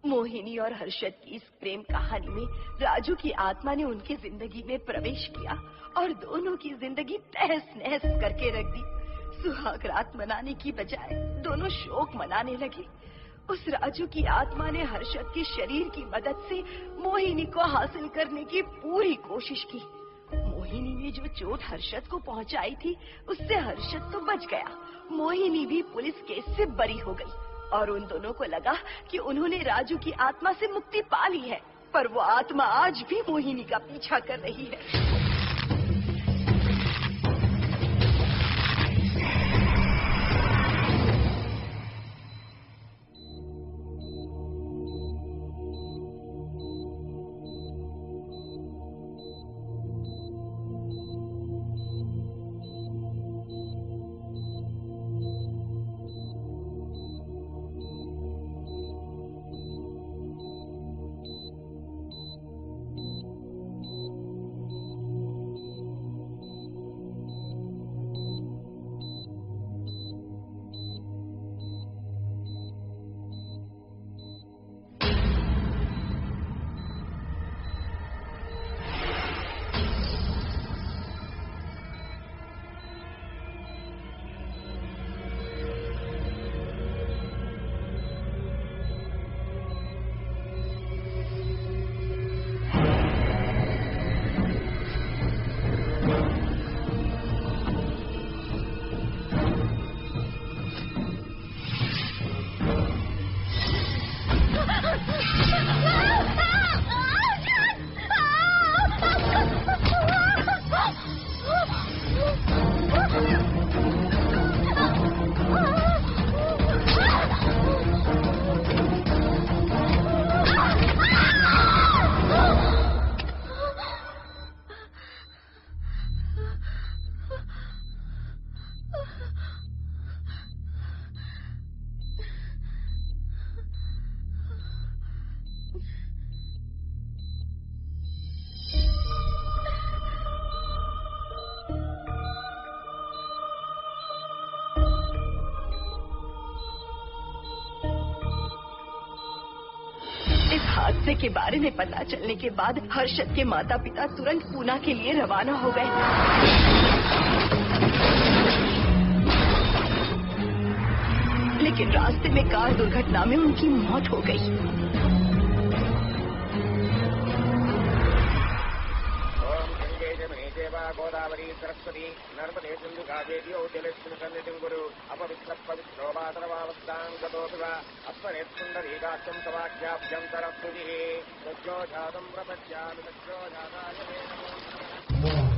मोहिनी और हर्षद की इस प्रेम कहानी में राजू की आत्मा ने उनकी जिंदगी में प्रवेश किया और दोनों की जिंदगी तहस नहस करके रख दी। सुहाग रात मनाने की बजाय दोनों शोक मनाने लगे। उस राजू की आत्मा ने हर्षद के शरीर की मदद से मोहिनी को हासिल करने की पूरी कोशिश की। मोहिनी ने जो चोट हर्षद को पहुंचाई थी उससे हर्षद तो बच गया, मोहिनी भी पुलिस केस से बरी हो गई और उन दोनों को लगा कि उन्होंने राजू की आत्मा से मुक्ति पा ली है, पर वो आत्मा आज भी मोहिनी का पीछा कर रही है। हादसे के बारे में पता चलने के बाद हर्षद के माता पिता तुरंत पूना के लिए रवाना हो गए। लेकिन रास्ते में कार दुर्घटना में उनकी मौत हो गई। गोदावरी सरस्वती नर्मदे सिंधु कावेरी जलेस्मिन् सन्निधिं कुरु अपवित्रः पवित्रो वा सर्वावस्थां गतोऽपि वा अस्मरेत्सुन्दरीकाख्यं तवाख्याभ्यन्तरस्तुतिः सज्जो जातं प्रपद्यामि सज्जो जाताय मे नमो।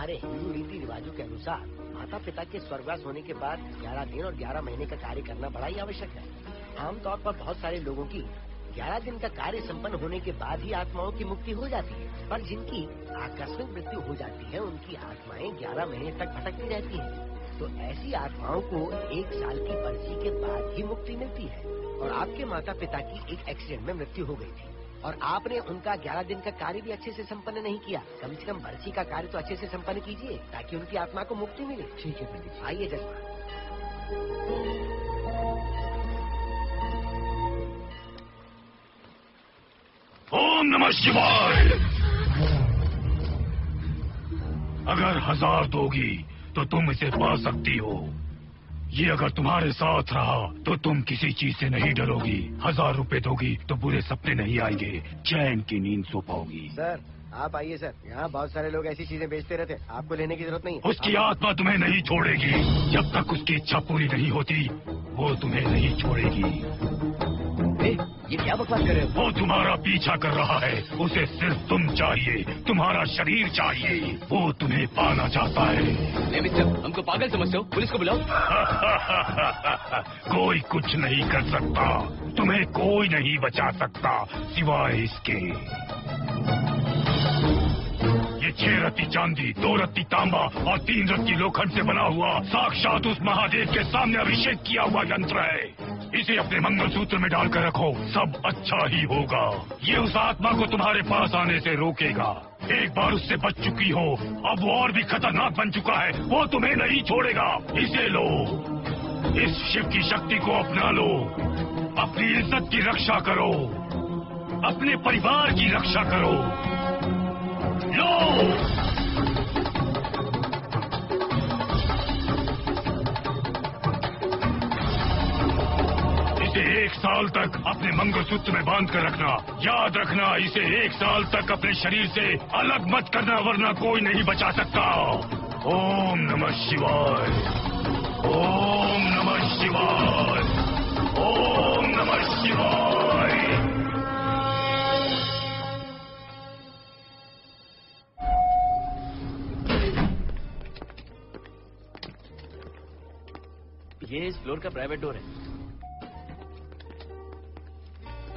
हिंदू रीति रिवाजों के अनुसार माता पिता के स्वर्गवास होने के बाद 11 दिन और 11 महीने का कार्य करना बड़ा ही आवश्यक है। आमतौर पर बहुत सारे लोगों की 11 दिन का कार्य संपन्न होने के बाद ही आत्माओं की मुक्ति हो जाती है, पर जिनकी आकस्मिक मृत्यु हो जाती है उनकी आत्माएं 11 महीने तक भटकती रहती हैं। तो ऐसी आत्माओं को 1 साल की बरसी के बाद ही मुक्ति मिलती है। और आपके माता पिता की एक एक्सीडेंट में मृत्यु हो गई थी और आपने उनका 11 दिन का कार्य भी अच्छे से संपन्न नहीं किया। कम से कम बरसी का कार्य तो अच्छे से संपन्न कीजिए ताकि उनकी आत्मा को मुक्ति मिले। ठीक है पंडित जी। आइए जजमान। ओम नमः शिवाय। अगर 1000 दोगी तो तुम इसे पा सकती हो। ये अगर तुम्हारे साथ रहा तो तुम किसी चीज से नहीं डरोगी। 1000 रुपए दोगी तो बुरे सपने नहीं आएंगे, चैन की नींद सो पाओगी। सर आप आइए सर, यहाँ बहुत सारे लोग ऐसी चीजें बेचते रहते हैं, आपको लेने की जरूरत नहीं है। उसकी आत्मा तुम्हें नहीं छोड़ेगी। जब तक उसकी इच्छा पूरी नहीं होती वो तुम्हें नहीं छोड़ेगी। ये क्या बकवास कर रहे हो? वो तुम्हारा पीछा कर रहा है, उसे सिर्फ तुम चाहिए, तुम्हारा शरीर चाहिए, वो तुम्हें पाना चाहता है। मिस्टर, हमको पागल समझते हो? पुलिस को बुलाओ। कोई कुछ नहीं कर सकता, तुम्हें कोई नहीं बचा सकता सिवाय इसके। ये 6 रत्ती चांदी, 2 रत्ती तांबा और 3 रत्ती लोखंड से बना हुआ साक्षात उस महादेव के सामने अभिषेक किया हुआ यंत्र है। इसे अपने मंगलसूत्र में डालकर रखो, सब अच्छा ही होगा। ये उस आत्मा को तुम्हारे पास आने से रोकेगा। एक बार उससे बच चुकी हो, अब वो और भी खतरनाक बन चुका है, वो तुम्हें नहीं छोड़ेगा। इसे लो, इस शिव की शक्ति को अपना लो, अपनी इज्जत की रक्षा करो, अपने परिवार की रक्षा करो। लो, इसे 1 साल तक अपने मंगलसूत्र में बांध कर रखना। याद रखना, इसे 1 साल तक अपने शरीर से अलग मत करना, वरना कोई नहीं बचा सकता। ओम नमः शिवाय, ओम नमः शिवाय, ओम नमः शिवाय। ये इस फ्लोर का प्राइवेट डोर है।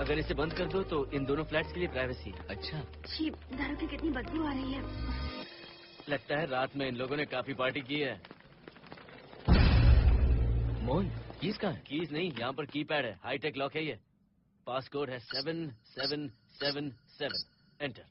अगर इसे बंद कर दो तो इन दोनों फ्लैट्स के लिए प्राइवेसी। अच्छा, छी, दारू की कितनी बदबू आ रही है। लगता है रात में इन लोगों ने काफी पार्टी की है। मोहन, कीज कहाँ है? कीज नहीं, यहाँ पर कीपैड है, हाईटेक लॉक है ये। पासकोड है 7777। एंटर।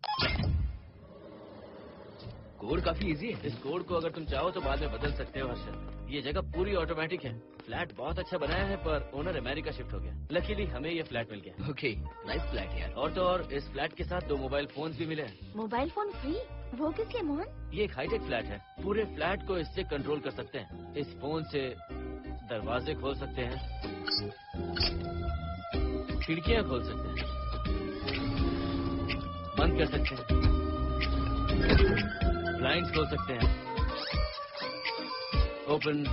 कोड काफी इजी है। इस कोड को अगर तुम चाहो तो बाद में बदल सकते हो हर्षद। ये जगह पूरी ऑटोमेटिक है। फ्लैट बहुत अच्छा बनाया है पर ओनर अमेरिका शिफ्ट हो गया। लकीली हमें ये फ्लैट मिल गया। ओके, नाइस फ्लैट यार। और तो और इस फ्लैट के साथ 2 मोबाइल फोन्स भी मिले हैं। Mobile phone free? वो किस लिए मोहन? ये एक हाईटेक फ्लैट है, पूरे फ्लैट को इससे कंट्रोल कर सकते हैं। इस फोन से दरवाजे खोल सकते हैं, खिड़कियां खोल सकते हैं, बंद कर सकते हैं, ब्लाइंड्स खोल सकते हैं, ओपन,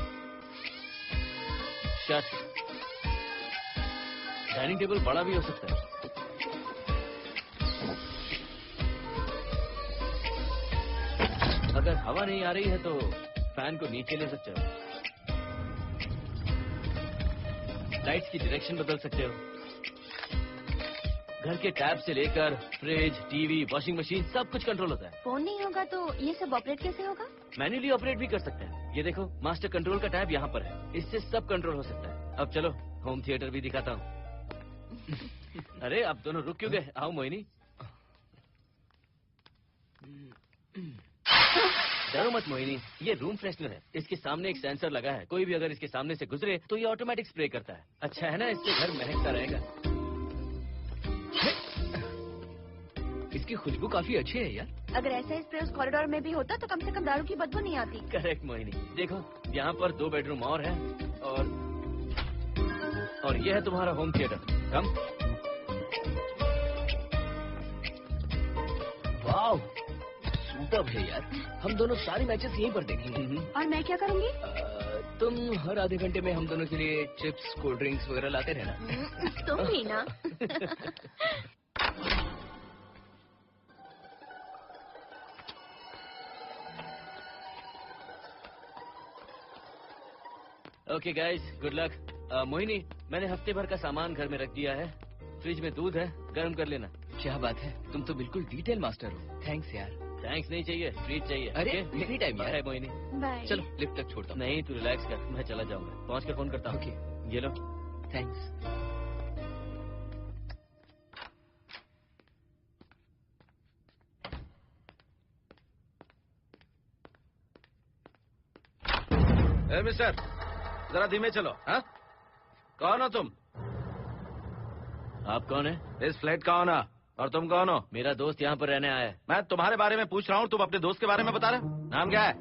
शट। डाइनिंग टेबल बड़ा भी हो सकता है। अगर हवा नहीं आ रही है तो फैन को नीचे ले सकते हो। लाइट्स की डायरेक्शन बदल सकते हो। घर के टैब से लेकर फ्रिज, टीवी, वॉशिंग मशीन सब कुछ कंट्रोल होता है। फोन नहीं होगा तो ये सब ऑपरेट कैसे होगा? मैन्युअली ऑपरेट भी कर सकते हैं। ये देखो, मास्टर कंट्रोल का टैब यहाँ पर है, इससे सब कंट्रोल हो सकता है। अब चलो होम थिएटर भी दिखाता हूँ। अरे आप दोनों रुक क्यों गए? आओ मोहिनी। डरो मत मोहिनी, ये रूम फ्रेशनर है। इसके सामने एक सेंसर लगा है, कोई भी अगर इसके सामने से गुजरे तो ये ऑटोमेटिक स्प्रे करता है। अच्छा है ना, इससे घर महकता रहेगा। इसकी खुशबू काफी अच्छी है यार। अगर ऐसा स्प्रे उस कॉरिडोर में भी होता तो कम से कम दारू की बदबू नहीं आती। करेक्ट मोहिनी। देखो यहाँ पर 2 बेडरूम और है और ये है तुम्हारा होम थिएटर। कम। वाओ, सुपर्ब है यार। हम दोनों सारे मैचेस यहीं पर देखेंगे। और मैं क्या करूँगी? तुम हर आधे घंटे में हम दोनों के लिए चिप्स, कोल्ड ड्रिंक्स वगैरह लाते रहना। तुम भी ना। Okay guys, good luck. Mohini, मैंने हफ्ते भर का सामान घर में रख दिया है। फ्रिज में दूध है, गर्म कर लेना। क्या बात है, तुम तो बिल्कुल डिटेल मास्टर हो। थैंक्स यार। थैंक्स नहीं चाहिए, ट्रीट चाहिए। अरे एनी टाइम यार। मोहिनी बाय। चलो लिफ्ट तक छोड़ता हूँ। नहीं, तू रिलैक्स कर, मैं चला जाऊंगा। पहुँच कर फोन करता हूँ। ओके, ये लो। थैंक्स। मिस्टर, जरा धीमे चलो। हाँ, कौन हो तुम? आप कौन है? इस फ्लैट का ओनर। और तुम कौन हो? मेरा दोस्त यहाँ पर रहने आया है। मैं तुम्हारे बारे में पूछ रहा हूँ, तुम अपने दोस्त के बारे में बता रहे हो? नाम क्या है?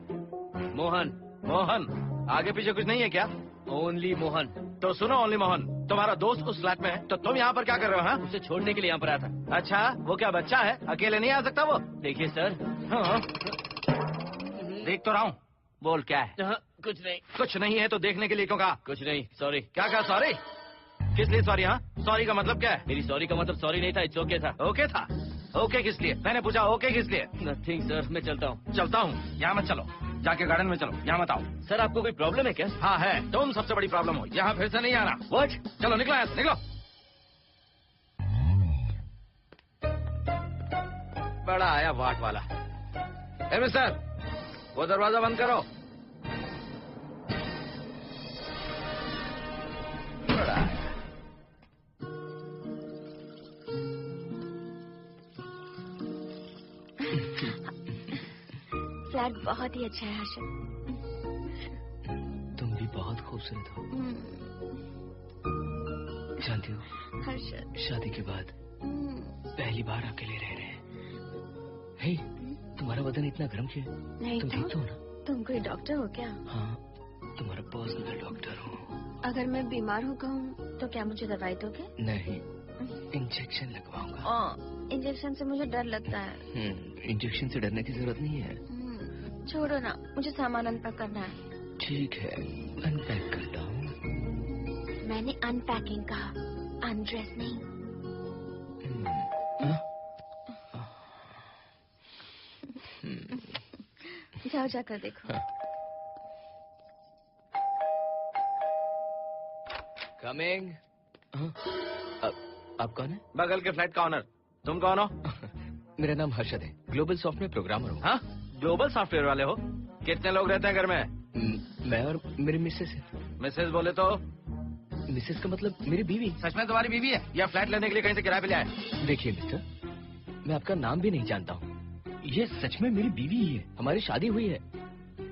मोहन। मोहन? आगे पीछे कुछ नहीं है क्या? ओनली मोहन। तो सुनो ओनली मोहन, तुम्हारा दोस्त उस फ्लैट में है, तो तुम यहाँ पर क्या कर रहे हो? हाँ, उसे छोड़ने के लिए यहाँ पर आया था। अच्छा, वो क्या बच्चा है? अकेले नहीं आ सकता वो? देखिए सर। हाँ, देख तो रहा हूँ। बोल क्या है? हाँ, कुछ नहीं। कुछ नहीं है तो देखने के लिए क्यों कहा? कुछ नहीं, सॉरी। क्या कहा सॉरी? किस लिए सॉरी? हाँ, सॉरी का मतलब क्या है? मेरी सॉरी का मतलब सॉरी नहीं था, इट्स ओके था। ओके था? ओके किस लिए? मैंने पूछा ओके किस लिए? नथिंग सर, मैं चलता हूँ। चलता हूँ? यहाँ मत चलो, जाके गार्डन में चलो, यहाँ मत आओ। सर आपको कोई प्रॉब्लम है क्या? हाँ है, तुम सबसे बड़ी प्रॉब्लम हो, यहाँ फिर से नहीं आना। व्हाट? चलो निकलो यहाँ से, निकलो। बड़ा आया वाट वाला। ए मिस्टर, वो दरवाजा बंद करो। बड़ा आया। फ्लैट बहुत ही अच्छा है हर्षद। तुम भी बहुत खूबसूरत हो। जानती हो हर्षद, शादी के बाद पहली बार अकेले रह रहे हैं। हे, तुम्हारा बदन इतना गर्म क्यों है? नहीं तुम ठीक तो हो ना? तुम कोई डॉक्टर हो क्या? हाँ, तुम्हारा पर्सनल डॉक्टर हूँ। अगर मैं बीमार हो कहूँ तो क्या मुझे दवाई दोगे? नहीं, इंजेक्शन लगवाऊंगा। इंजेक्शन से मुझे डर लगता है। इंजेक्शन से डरने की जरूरत नहीं है। छोड़ो ना, मुझे सामान अनपैक करना है। ठीक है, अनपैक करता हूँ। मैंने अनपैकिंग कहा, अनड्रेस नहीं। जाओ जाकर देखो। कमिंग। आप कौन है? बगल के फ्लैट का ऑनर। तुम कौन हो? मेरा नाम हर्षद है, ग्लोबल सॉफ्टवेयर प्रोग्रामर हूँ। हाँ, ग्लोबल सॉफ्टवेयर वाले हो? कितने लोग रहते हैं घर में? मैं और मेरी मिसेस है। मिसेज बोले तो? मिसेस का मतलब मेरी बीवी। सच में तुम्हारी बीवी है या फ्लैट लेने के लिए कहीं से किराए पे ले आए? देखिए मिस्टर, मैं आपका नाम भी नहीं जानता हूँ। ये सच में मेरी बीवी ही है, हमारी शादी हुई है।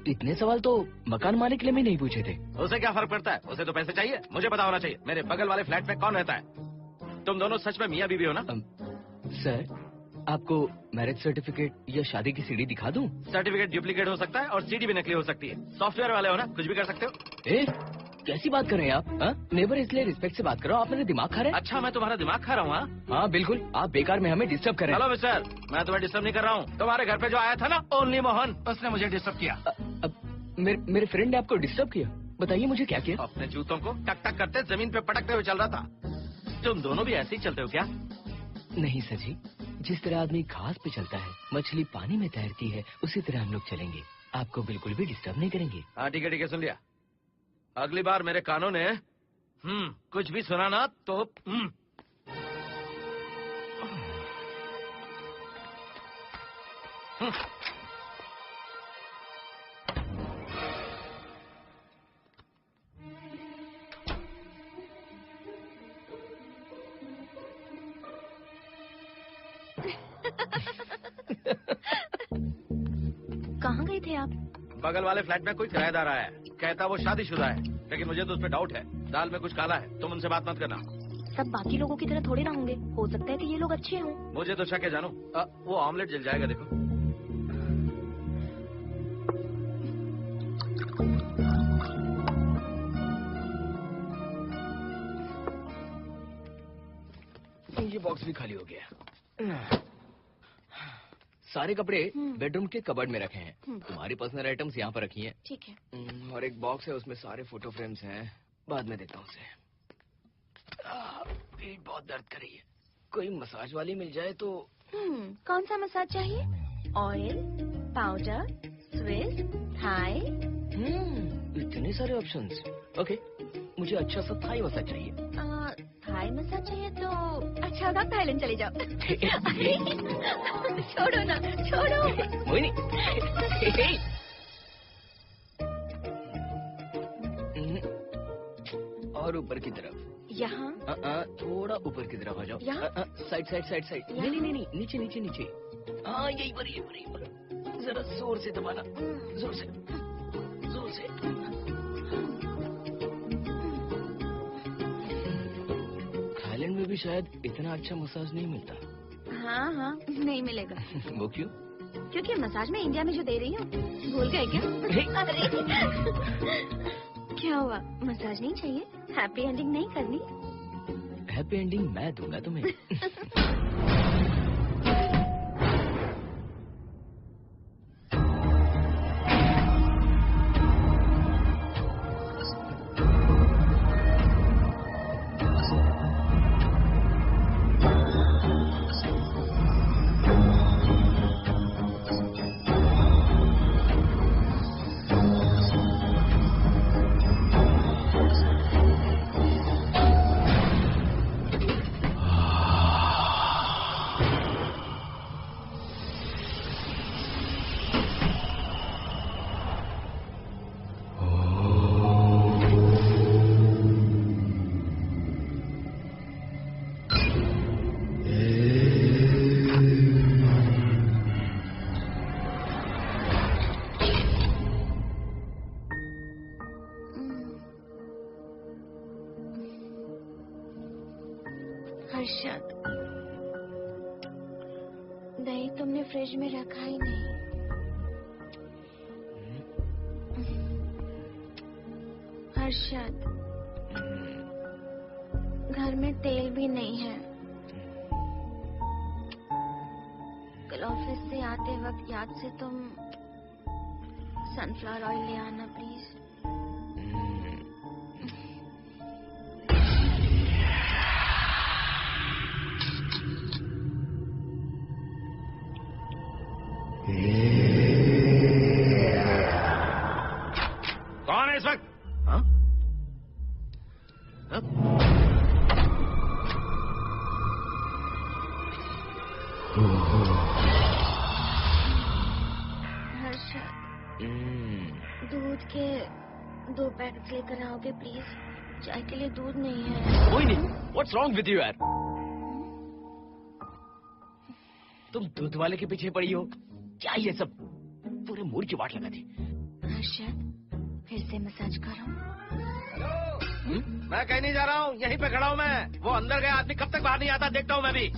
इतने सवाल तो मकान मालिक के लिए भी नहीं पूछे थे। उसे क्या फर्क पड़ता है? उसे तो पैसे चाहिए, मुझे पता होना चाहिए। मेरे बगल वाले फ्लैट में कौन रहता है? तुम दोनों सच में मियाँ बीवी हो ना? सर, आपको मैरिज सर्टिफिकेट या शादी की सीडी दिखा दूं? सर्टिफिकेट डुप्लीकेट हो सकता है और सीडी भी नकली हो सकती है। सॉफ्टवेयर वाले हो ना, कुछ भी कर सकते हो। कैसी बात कर रहे हैं आप? नेबर इसलिए रिस्पेक्ट से बात कर रहा हूँ, आप मेरे दिमाग खा रहे हैं। अच्छा, मैं तुम्हारा दिमाग खा रहा हूँ? हाँ बिल्कुल, आप बेकार में हमें डिस्टर्ब कर रहे हैं। हेलो मिस्टर, मैं तुम्हें डिस्टर्ब नहीं कर रहा हूँ। तुम्हारे घर पे जो आया था ना ओनली मोहन, उसने मुझे डिस्टर्ब किया। मेरे फ्रेंड ने आपको डिस्टर्ब किया? बताइए मुझे क्या किया? अपने जूतों को टक टक करते जमीन पे पटकते हुए चल रहा था। तुम दोनों भी ऐसे ही चलते हो क्या? नहीं सर जी, जिस तरह आदमी घास पे चलता है, मछली पानी में तैरती है, उसी तरह हम लोग चलेंगे। आपको बिल्कुल भी डिस्टर्ब नहीं करेंगे। हाँ ठीक है, सुन लिया। अगली बार मेरे कानों ने कुछ भी सुना ना तो कहाँ गए थे आप? बगल वाले फ्लैट में कोई किराएदार आया है, कहता वो शादीशुदा है, लेकिन मुझे तो उस पर डाउट है। दाल में कुछ काला है, तुम उनसे बात मत करना। सब बाकी लोगों की तरह थोड़े ना होंगे, हो सकता है कि ये लोग अच्छे हों। मुझे तो शक है जानू। वो ऑमलेट जल जाएगा, देखो। ये बॉक्स भी खाली हो गया। सारे कपड़े बेडरूम के कबर्ड में रखे हैं। तुम्हारी पर्सनल आइटम्स यहाँ पर रखी हैं। ठीक है। और एक बॉक्स है, उसमें सारे फोटो फ्रेम्स हैं। बाद में देता हूँ उसे। पेट बहुत दर्द कर रही है, कोई मसाज वाली मिल जाए तो। कौन सा मसाज चाहिए? Oil, powder, Swiss, Thai? इतने सारे ऑप्शंस। ओके, मुझे अच्छा सा थाई मसाज चाहिए। थाई मसाज चाहिए तो अच्छा होगा थाईलैंड चले जाओ। छोड़ो ना, छोड़ो। मोहिनी। और ऊपर की तरफ। यहाँ? थोड़ा ऊपर की तरफ आ जाओ। यहाँ? Side side side side. नहीं नहीं नहीं, नीचे नीचे नीचे। हाँ यही पर, यही पर, यही पर। जरा जोर से दबाना, जोर से, जोर से। थाईलैंड में भी शायद इतना अच्छा मसाज नहीं मिलता। हाँ हाँ नहीं मिलेगा। वो क्यों? क्योंकि मसाज में इंडिया में जो दे रही हूँ भूल गए क्या? अरे क्या हुआ, मसाज नहीं चाहिए? हैप्पी एंडिंग नहीं करनी? हैप्पी एंडिंग मैं दूंगा तुम्हें। हर्षद, दही तुमने फ्रिज में रखा ही नहीं। हर्षद, घर में तेल भी नहीं है। कल ऑफिस से आते वक्त याद से तुम सनफ्लावर ऑयल ले आना प्लीज। कौन है इस वक्त? हाँ? हाँ? हर्षद, दूध के 2 पैकेट लेकर आओगे प्लीज? चाय के लिए दूध नहीं है। कोई नहीं। व्हाट्स रॉन्ग विद यू यार? तुम दूध वाले के पीछे पड़ी हो? क्या ये सब? पूरे मूड की वाट लगा दी। हर्षद, फिर से मसाज करो। मैं कहीं नहीं जा रहा हूँ, यहीं पे खड़ा हूँ मैं। वो अंदर गया आदमी कब तक बाहर नहीं आता, देखता हूँ मैं भी।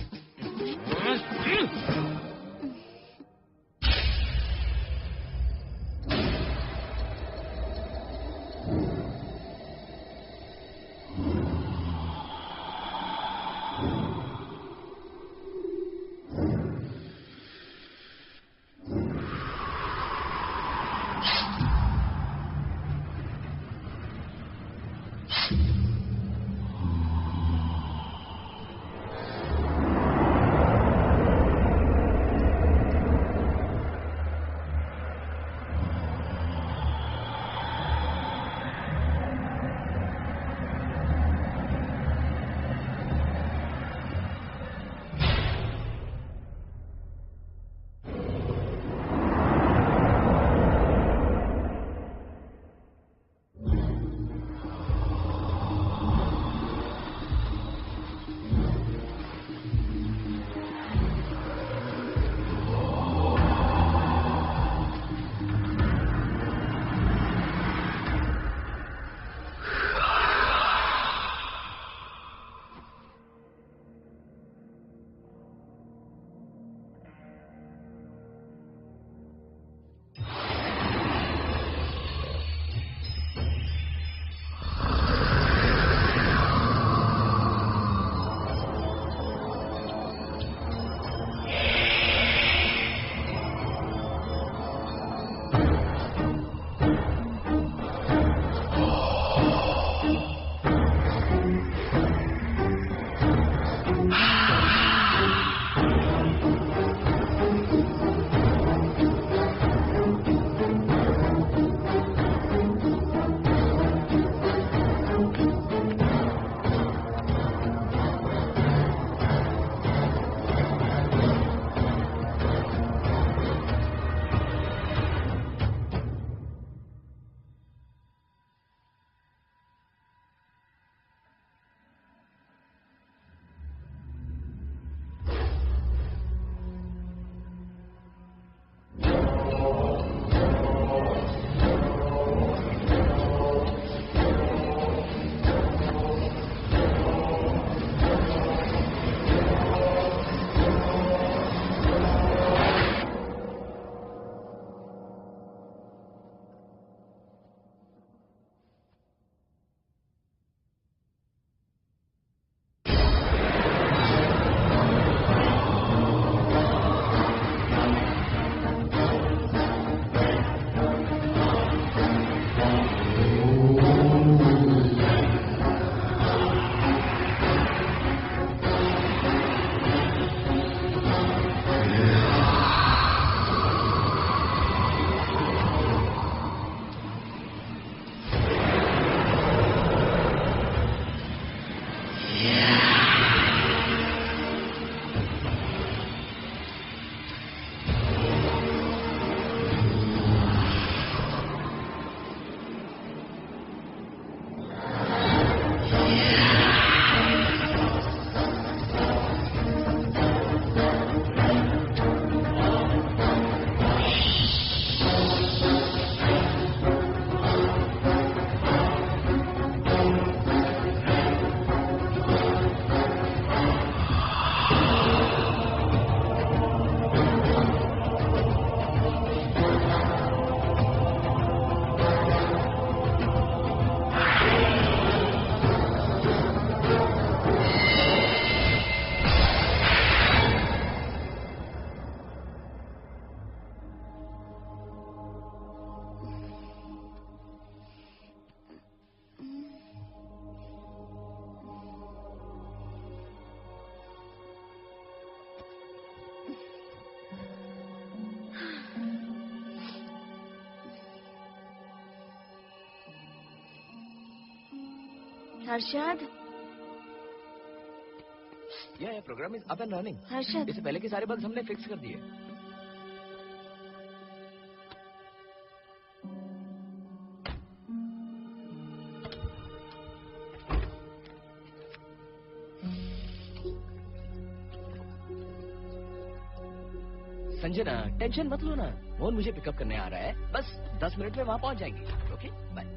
हर्षद, ये program is up and running. Harshad, इससे पहले के सारे बग्स हमने फिक्स कर दिए। संजना, टेंशन मत लो ना। मोहन मुझे पिकअप करने आ रहा है, बस 10 मिनट में वहां पहुंच जाएंगे। Okay, bye.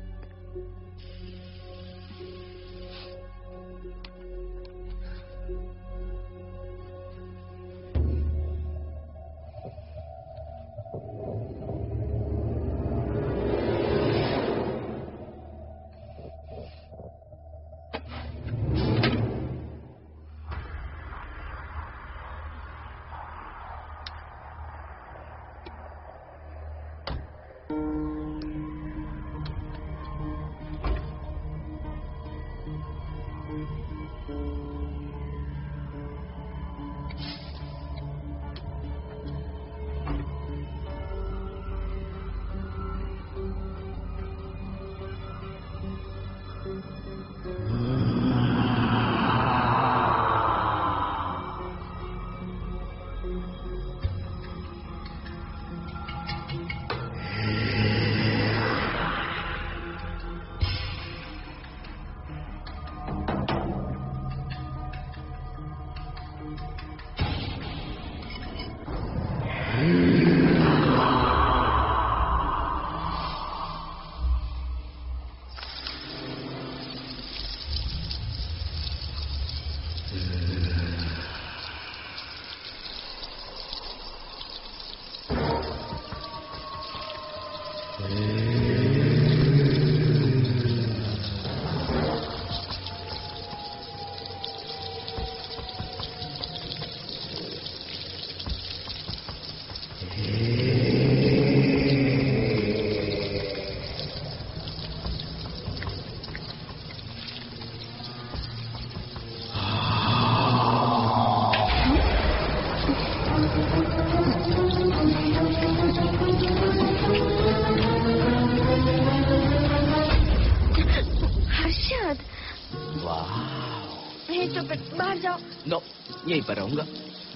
यहीं पर रहूंगा,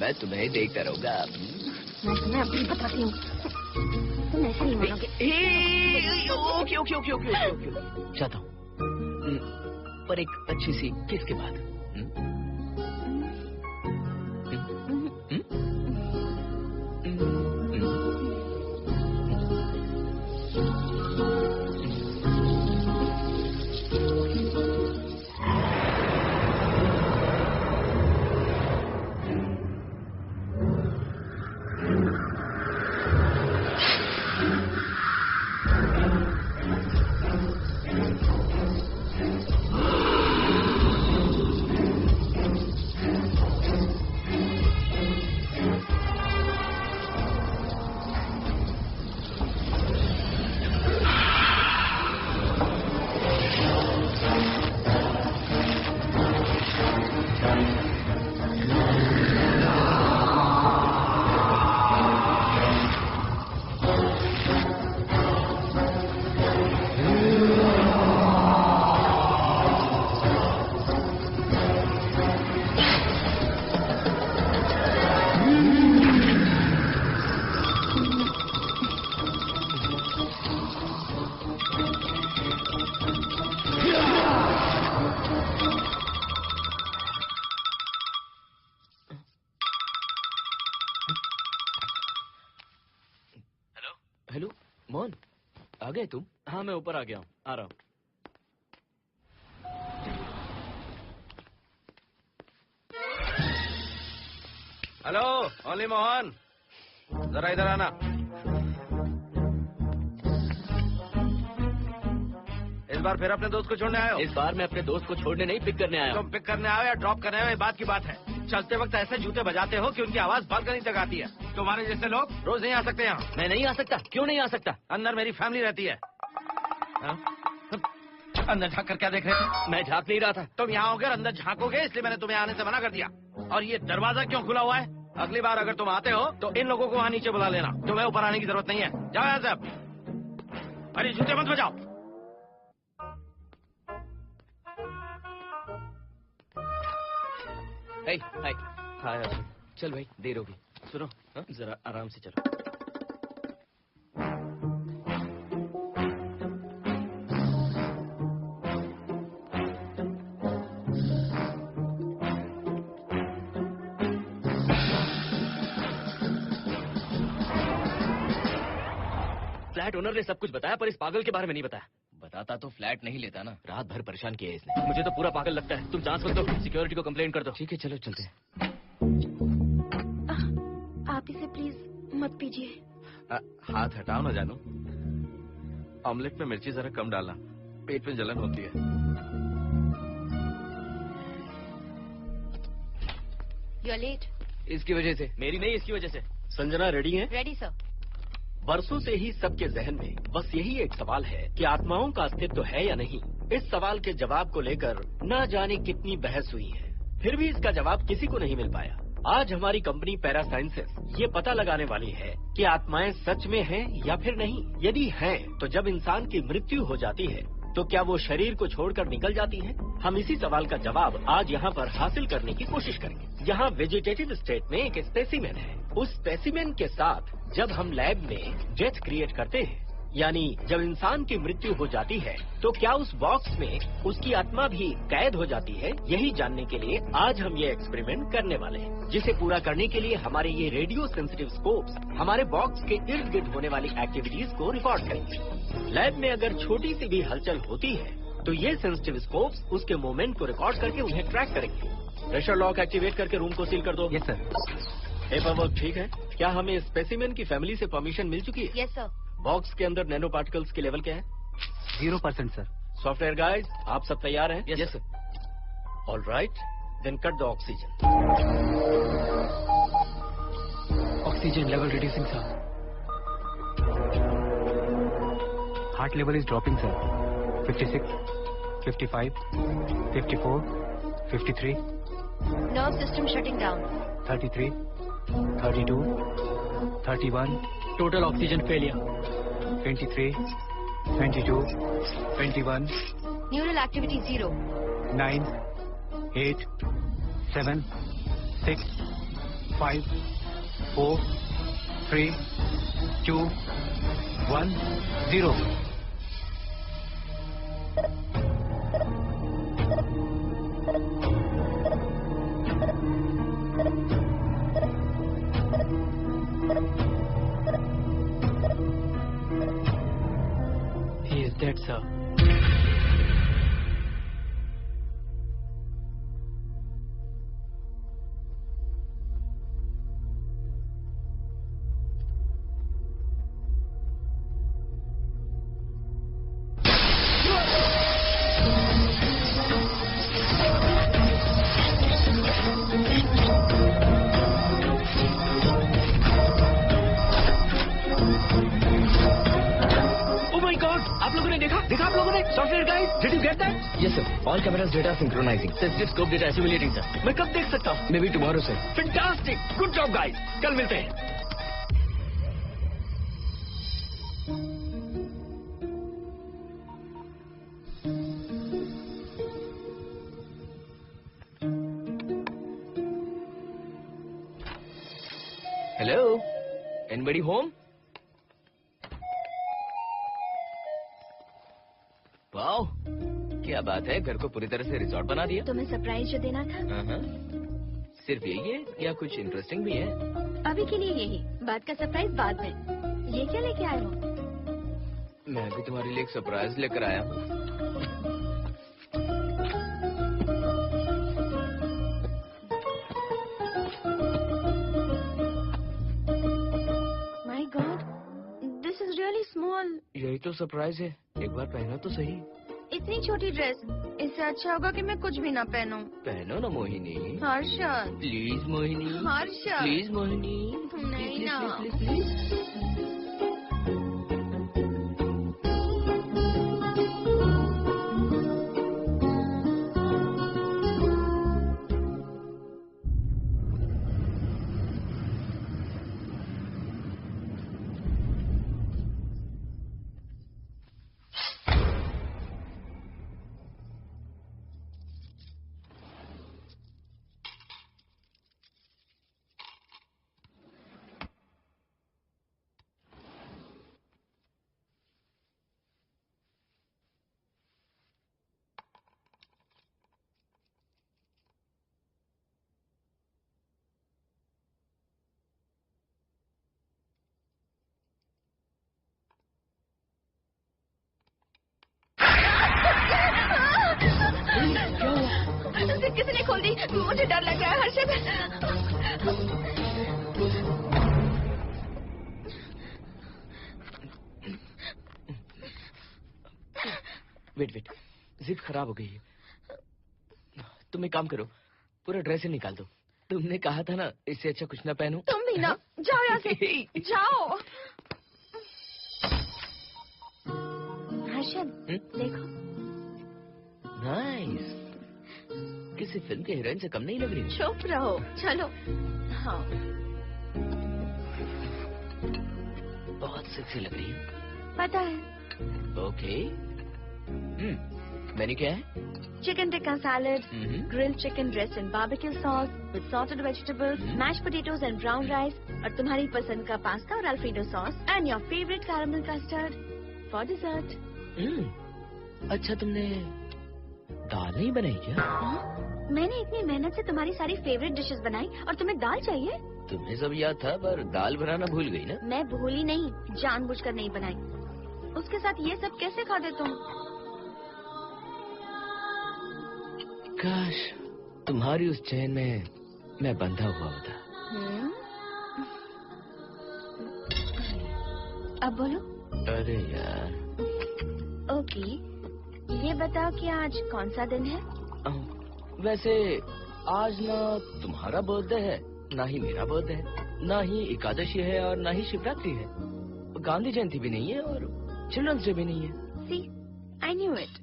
मैं तुम्हें देखता रहूंगा। मैं तुम्हें अभी बताती हूँ, तुम ऐसे नहीं मानोगे। Okay okay okay okay okay okay, चाहता हूँ, पर एक अच्छी सी किस के बाद। हेलो मोहन, आ गए तुम? हाँ मैं ऊपर आ गया हूँ, आ रहा हूँ। हेलो ओनली मोहन, जरा इधर आना। इस बार फिर अपने दोस्त को छोड़ने आए हो? इस बार मैं अपने दोस्त को छोड़ने नहीं, पिक करने आया हूँ। तुम पिक करने आओ या ड्रॉप करने आओ, ये बात की बात है। चलते वक्त ऐसे जूते बजाते हो कि उनकी आवाज बालकनी तक आती है। तुम्हारे जैसे लोग रोज नहीं आ सकते यहाँ। मैं नहीं आ सकता? क्यों नहीं आ सकता? अंदर मेरी फैमिली रहती है। अंदर झाँक कर क्या देख रहे थे? मैं झाँक नहीं रहा था। तुम यहाँ होकर अंदर झाँकोगे, इसलिए मैंने तुम्हें आने से मना कर दिया। और ये दरवाजा क्यों खुला हुआ है? अगली बार अगर तुम आते हो तो इन लोगों को वहाँ नीचे बुला लेना। तुम्हें ऊपर आने की जरूरत नहीं है। जाओ यहाँ से अब। अरे जूते मत बजाओ। हाय हाय हाय अर्जुन, चल भाई देर होगी। सुनो हाँ? जरा आराम से चलो। फ्लैट ओनर ने सब कुछ बताया पर इस पागल के बारे में नहीं बताया। बताता तो फ्लैट नहीं लेता ना। रात भर परेशान किया इसने। मुझे तो पूरा पागल लगता है। तुम जांच कर दो, सिक्योरिटी को कंप्लेंट कर दो। ठीक है चलो चलते हैं। आप इसे प्लीज मत पीजिए। हाथ हटाओ ना जानू। ऑमलेट में मिर्ची जरा कम डालना, पेट में जलन होती है। You are late. इसकी वजह से। मेरी नहीं, इसकी वजह से। संजना रेडी है? Ready sir. बरसों से ही सबके जहन में बस यही एक सवाल है कि आत्माओं का अस्तित्व है या नहीं। इस सवाल के जवाब को लेकर न जाने कितनी बहस हुई है, फिर भी इसका जवाब किसी को नहीं मिल पाया। आज हमारी कंपनी पैरा साइंसेस ये पता लगाने वाली है कि आत्माएं सच में हैं या फिर नहीं। यदि हैं, तो जब इंसान की मृत्यु हो जाती है तो क्या वो शरीर को छोड़कर निकल जाती है? हम इसी सवाल का जवाब आज यहाँ पर हासिल करने की कोशिश करेंगे। यहाँ वेजिटेटिव स्टेट में एक स्पेसिमेन है। उस स्पेसिमेन के साथ जब हम लैब में डेथ क्रिएट करते हैं, यानी जब इंसान की मृत्यु हो जाती है, तो क्या उस बॉक्स में उसकी आत्मा भी कैद हो जाती है? यही जानने के लिए आज हम ये एक्सपेरिमेंट करने वाले हैं, जिसे पूरा करने के लिए हमारे ये रेडियो सेंसिटिव स्कोप्स हमारे बॉक्स के इर्द गिर्द होने वाली एक्टिविटीज को रिकॉर्ड करेंगे। लैब में अगर छोटी सी भी हलचल होती है तो ये सेंसिटिव स्कोप्स उसके मूवमेंट को रिकॉर्ड करके उन्हें ट्रैक करेंगे। प्रेशर लॉक एक्टिवेट करके रूम को सील कर दो। Yes sir. पेपर वर्क ठीक है? क्या हमें स्पेसिमेन की फैमिली से परमिशन मिल चुकी है? Yes sir. बॉक्स के अंदर नैनो पार्टिकल्स के लेवल क्या है? 0% सर। सॉफ्टवेयर गाइस, आप सब तैयार हैं? Yes sir. All right, then cut the oxygen. Oxygen level reducing sir. Heart level is dropping sir. 56, 55, 54, 53, nerve system shutting down. 33, 32, 31, total oxygen failure. 23, 22, 21, neural activity 0। 9, 8, 7, 6, 5, 4, 3, 2, 1, 0। He is dead, sir. देखा आप लोगों ने? Software guys, did you get that? Yes, sir. All cameras data synchronizing. Sensitive scope data assimilating, sir. मैं कब देख सकता हूँ? Maybe tomorrow, sir. Fantastic, good job guys, कल मिलते हैं। Hello? Anybody home? वाओ, क्या बात है, घर को पूरी तरह से रिजॉर्ट बना दिया। तुम्हें सरप्राइज जो देना था। हाँ। सिर्फ यही है या कुछ इंटरेस्टिंग भी है? अभी के लिए यही, बाद का सरप्राइज बाद में। ये क्या लेके आए हो? मैं भी तुम्हारे लिए एक सरप्राइज लेकर आया हूँ। My God, this is really small. यही तो सरप्राइज है, एक बार पहना तो सही। इतनी छोटी ड्रेस, इससे अच्छा होगा कि मैं कुछ भी ना पहनूं। पहनो ना मोहिनी। हर्षद, प्लीज मोहिनी। हर्षद, प्लीज मोहिनी। नहीं ना। Please please. क्या हुआ? सिर्फ किसी ने खोल दी, मुझे डर लग रहा है हर्षद। वेट, जिप खराब हो गई है। तुम एक काम करो, पूरा ड्रेस ही निकाल दो। तुमने कहा था ना इससे अच्छा कुछ ना पहनो। तुम भी ना, जाओ यहाँ से, जाओ। हर्षद, देखो। नाइस। किसी फिल्म के हीरोइन से कम नहीं लग रही। चुप रहो, चलो। हाँ, बहुत सेक्सी लग रही है। पता है। ओके। मेन्यू क्या है? Chicken tikka salad, grilled chicken dress in barbecue sauce with sauteed vegetables, mashed potatoes and brown rice, और तुम्हारी पसंद का पास्ता और alfredo sauce, and your favourite caramel custard for dessert. अच्छा, तुमने दाल नहीं बनाई क्या? मैंने इतनी मेहनत से तुम्हारी सारी फेवरेट डिशेस बनाई और तुम्हें दाल चाहिए? तुम्हें सब याद था, पर दाल बनाना भूल गई ना? मैं भूली नहीं, जानबूझकर नहीं बनाई। उसके साथ ये सब कैसे खा दे तुम? काश तुम्हारी उस चैन में मैं बंधा हुआ होता। अब बोलो। अरे यार। ओके, ये बताओ कि आज कौन सा दिन है? वैसे आज ना तुम्हारा बर्थडे है, ना ही मेरा बर्थडे है, ना ही एकादशी है और ना ही शिवरात्रि है। गांधी जयंती भी नहीं है और चिल्ड्रंस डे भी नहीं है। सी, आई न्यू इट।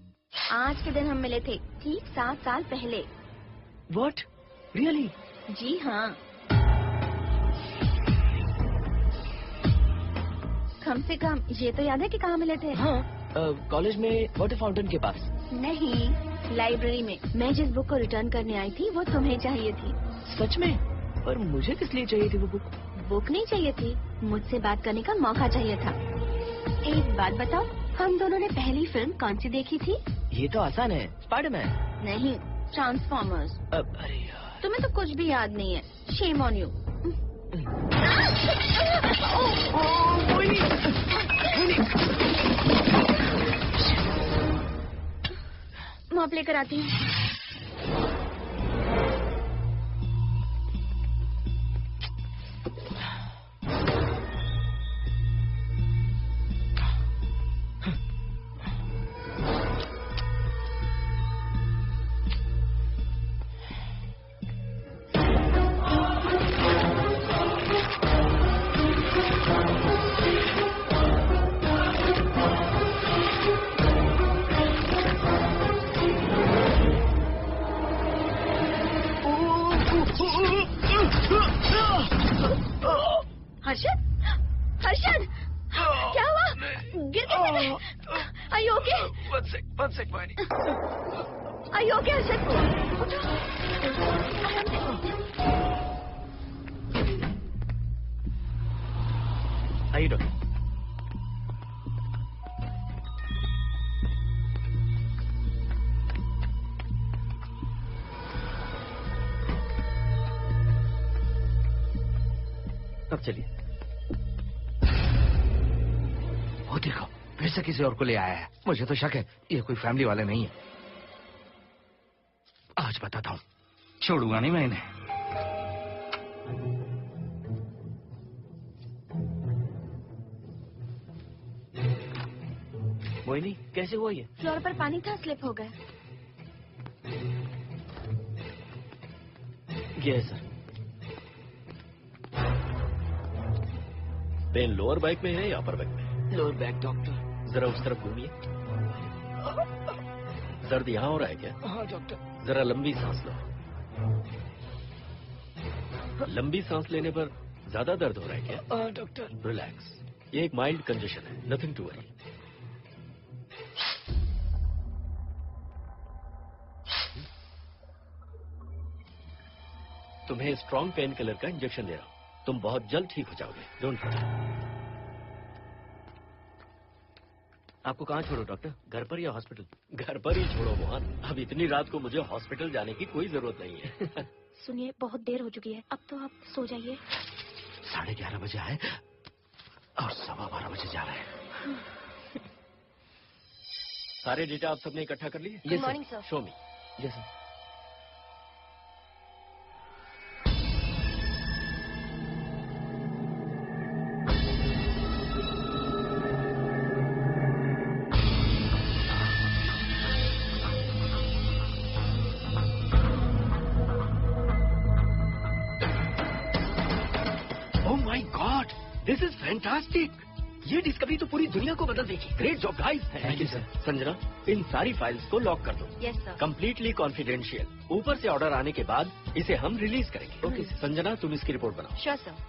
आज के दिन हम मिले थे ठीक 7 साल पहले। What? Really? जी हाँ। कम से कम ये तो याद है कि कहाँ मिले थे? हाँ, कॉलेज में वाटर फाउंटेन के पास। नहीं, लाइब्रेरी में। मैं जिस बुक को रिटर्न करने आई थी वो तुम्हें चाहिए थी। सच में? पर मुझे किस लिए चाहिए थी वो बुक? बुक नहीं चाहिए थी, मुझसे बात करने का मौका चाहिए था। एक बात बताओ, हम दोनों ने पहली फिल्म कौन सी देखी थी? ये तो आसान है, स्पाइडरमैन। नहीं, ट्रांसफॉर्मर्स। अरे यार, तुम्हें तो कुछ भी याद नहीं है। Shame on you. मॉप लेकर आती हूँ। हर्षद, हर्षद, क्या हुआ? गिर गए? Are you okay? One sec, Vani. Are you okay, Harshad? आइए डॉक्टर। अब चलिए। वो देखो, फिर से किसी और को ले आया है। मुझे तो शक है ये कोई फैमिली वाले नहीं है। आज बताता हूँ, छोड़ूंगा नहीं मैं इन्हें। मोहिनी, कैसे हुआ ये? फ्लोर पर पानी था, स्लिप हो गए। ये है सर। पेन लोअर बैक में है या अपर बैक में? Lower back doctor. जरा उस तरफ घूमिए। दर्द यहाँ हो रहा है क्या? हाँ डॉक्टर। जरा लंबी सांस लो। लंबी सांस लेने पर ज्यादा दर्द हो रहा है क्या? हाँ डॉक्टर। रिलैक्स, ये एक माइल्ड कंजेशन है, नथिंग टू वरी। तुम्हें स्ट्रॉन्ग पेन किलर का इंजेक्शन दे रहा हूं। तुम बहुत जल्द ठीक हो जाओगे, डोंट वरी। आपको कहाँ छोड़ो डॉक्टर, घर पर या हॉस्पिटल? घर पर ही छोड़ो मोहन, अब इतनी रात को मुझे हॉस्पिटल जाने की कोई जरूरत नहीं है। सुनिए, बहुत देर हो चुकी है, अब तो आप सो जाइए। 11:30 बजे आए और 12:15 बजे जा रहे हैं। सारे डेटा आप सबने इकट्ठा कर लिए? Good morning sir. Show me. Yes sir. This is fantastic. ये डिस्कवरी तो पूरी दुनिया को बदल देगी। Great job guys. Thank you sir. Sanjana, इन सारी फाइल्स को लॉक कर दो। Yes sir. Completely confidential. ऊपर से ऑर्डर आने के बाद इसे हम रिलीज करेंगे। ओके संजना, तुम इसकी रिपोर्ट बनाओ। Sure sir.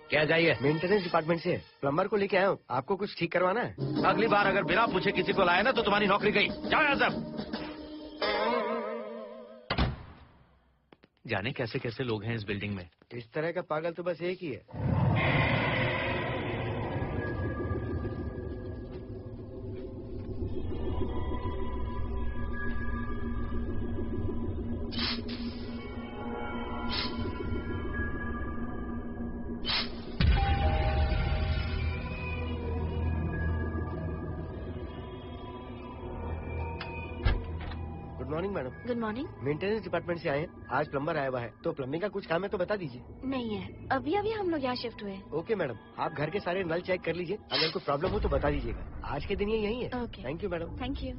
क्या चाहिए? मेंटेनेंस डिपार्टमेंट से प्लम्बर को लेके आया हूँ। आपको कुछ ठीक करवाना है? अगली बार अगर बिना पूछे किसी को लाया ना तो तुम्हारी नौकरी गई। जाओ यहाँ सब। जाने कैसे कैसे लोग हैं इस बिल्डिंग में। इस तरह का पागल तो बस एक ही है। Good morning madam. Good morning. Maintenance department से आए हैं। आज प्लम्बर आया हुआ है, तो प्लम्बिंग का कुछ काम है तो बता दीजिए। नहीं है, अभी अभी हम लोग यहाँ शिफ्ट हुए। ओके मैडम, आप घर के सारे नल चेक कर लीजिए, अगर कोई प्रॉब्लम हो तो बता दीजिएगा। आज के दिन ये यही है। Okay. Thank you madam. Thank you.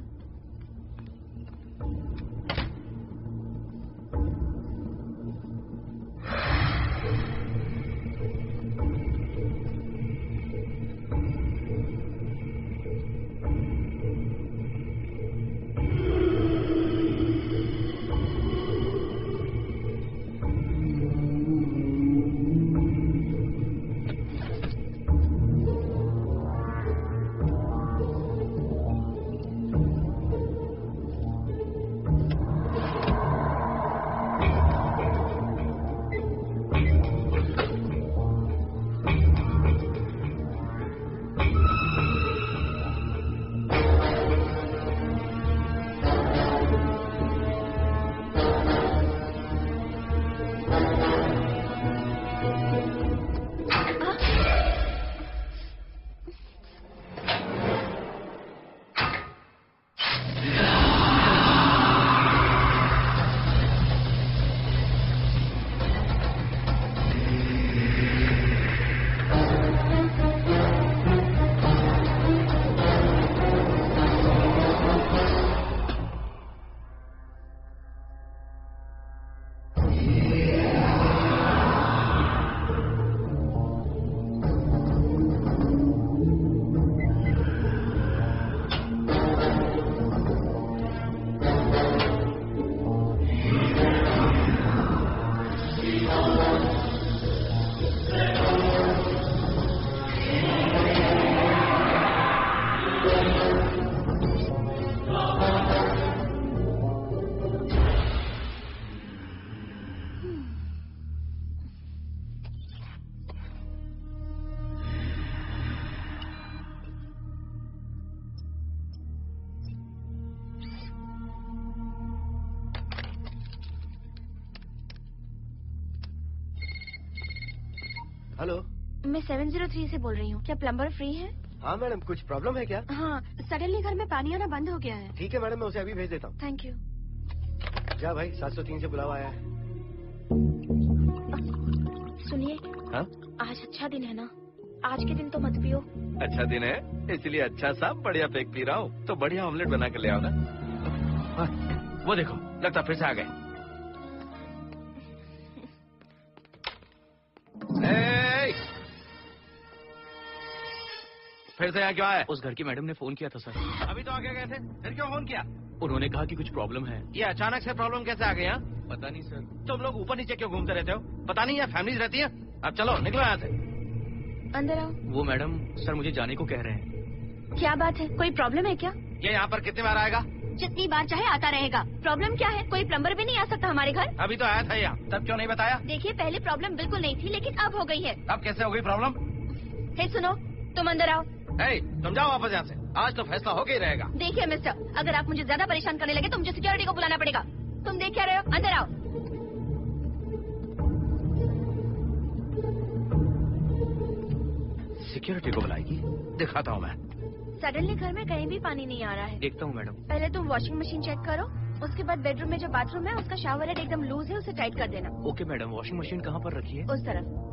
Hello, मैं 703 से बोल रही हूँ। क्या प्लम्बर फ्री है? हाँ मैडम, कुछ प्रॉब्लम है क्या? हाँ, सडनली घर में पानी आना बंद हो गया है। ठीक है मैडम, मैं उसे अभी भेज देता हूँ। Thank you. जा भाई, 703 से बुलावा आया है। सुनिए। हाँ? आज अच्छा दिन है ना? आज के दिन तो मत पियो। अच्छा दिन है, इसलिए अच्छा सा बढ़िया पेक पी रहा हूँ। तो बढ़िया ऑमलेट बना कर ले आओ ना। वो देखो, लगता फिर से आ गए। फिर से यहाँ क्यों आए? उस घर की मैडम ने फोन किया था सर। अभी तो आगे गए थे, फिर क्यों फोन किया? उन्होंने कहा कि कुछ प्रॉब्लम है। ये अचानक से प्रॉब्लम कैसे आ गई? यहाँ पता नहीं सर। तुम लोग ऊपर नीचे क्यों घूमते रहते हो? पता नहीं, यहाँ फैमिलीज रहती है। अब चलो निकलो यहाँ से। अंदर आओ। वो मैडम सर मुझे जाने को कह रहे हैं। क्या बात है, कोई प्रॉब्लम है क्या? ये यहाँ पर कितनी बार आएगा? जितनी बार चाहे आता रहेगा। प्रॉब्लम क्या है? कोई प्लम्बर भी नहीं आ सकता हमारे घर? अभी तो आया था यहाँ, तब क्यों नहीं बताया? देखिए, पहले प्रॉब्लम बिल्कुल नहीं थी, लेकिन अब हो गई है। अब कैसे हो गई प्रॉब्लम? हे सुनो, तुम अंदर आओ। तुम जाओ वापस यहाँ से। आज तो फैसला होके ही रहेगा। देखिए मिस्टर, अगर आप मुझे ज्यादा परेशान करने लगे तो मुझे सिक्योरिटी को बुलाना पड़ेगा। तुम देख क्या रहे हो? अंदर आओ। सिक्योरिटी को बुलाएगी? दिखाता हूँ मैं। सडनली घर में कहीं भी पानी नहीं आ रहा है। देखता हूँ मैडम। पहले तुम वॉशिंग मशीन चेक करो, उसके बाद बेडरूम में जो बाथरूम है उसका शावर हेड एकदम लूज है, उसे टाइट कर देना। ओके मैडम, वॉशिंग मशीन कहाँ पर रखी है? उस तरफ।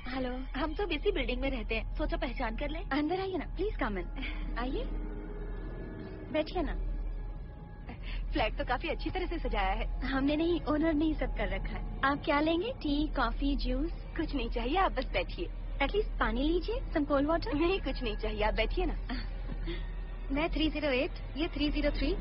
हेलो। हम सब इसी बिल्डिंग में रहते हैं, सोचा पहचान कर लें। अंदर आइए ना, प्लीज कम इन। आइए, बैठिए ना। फ्लैट तो काफी अच्छी तरह से सजाया है। हमने नहीं, ओनर ने ही सब कर रखा है। आप क्या लेंगे? T, coffee, juice? कुछ नहीं चाहिए, आप बस बैठिए। एटलीस्ट पानी लीजिए, सम कोल्ड वाटर। नहीं, कुछ नहीं चाहिए, आप बैठिए ना। मैं 308, ये 303,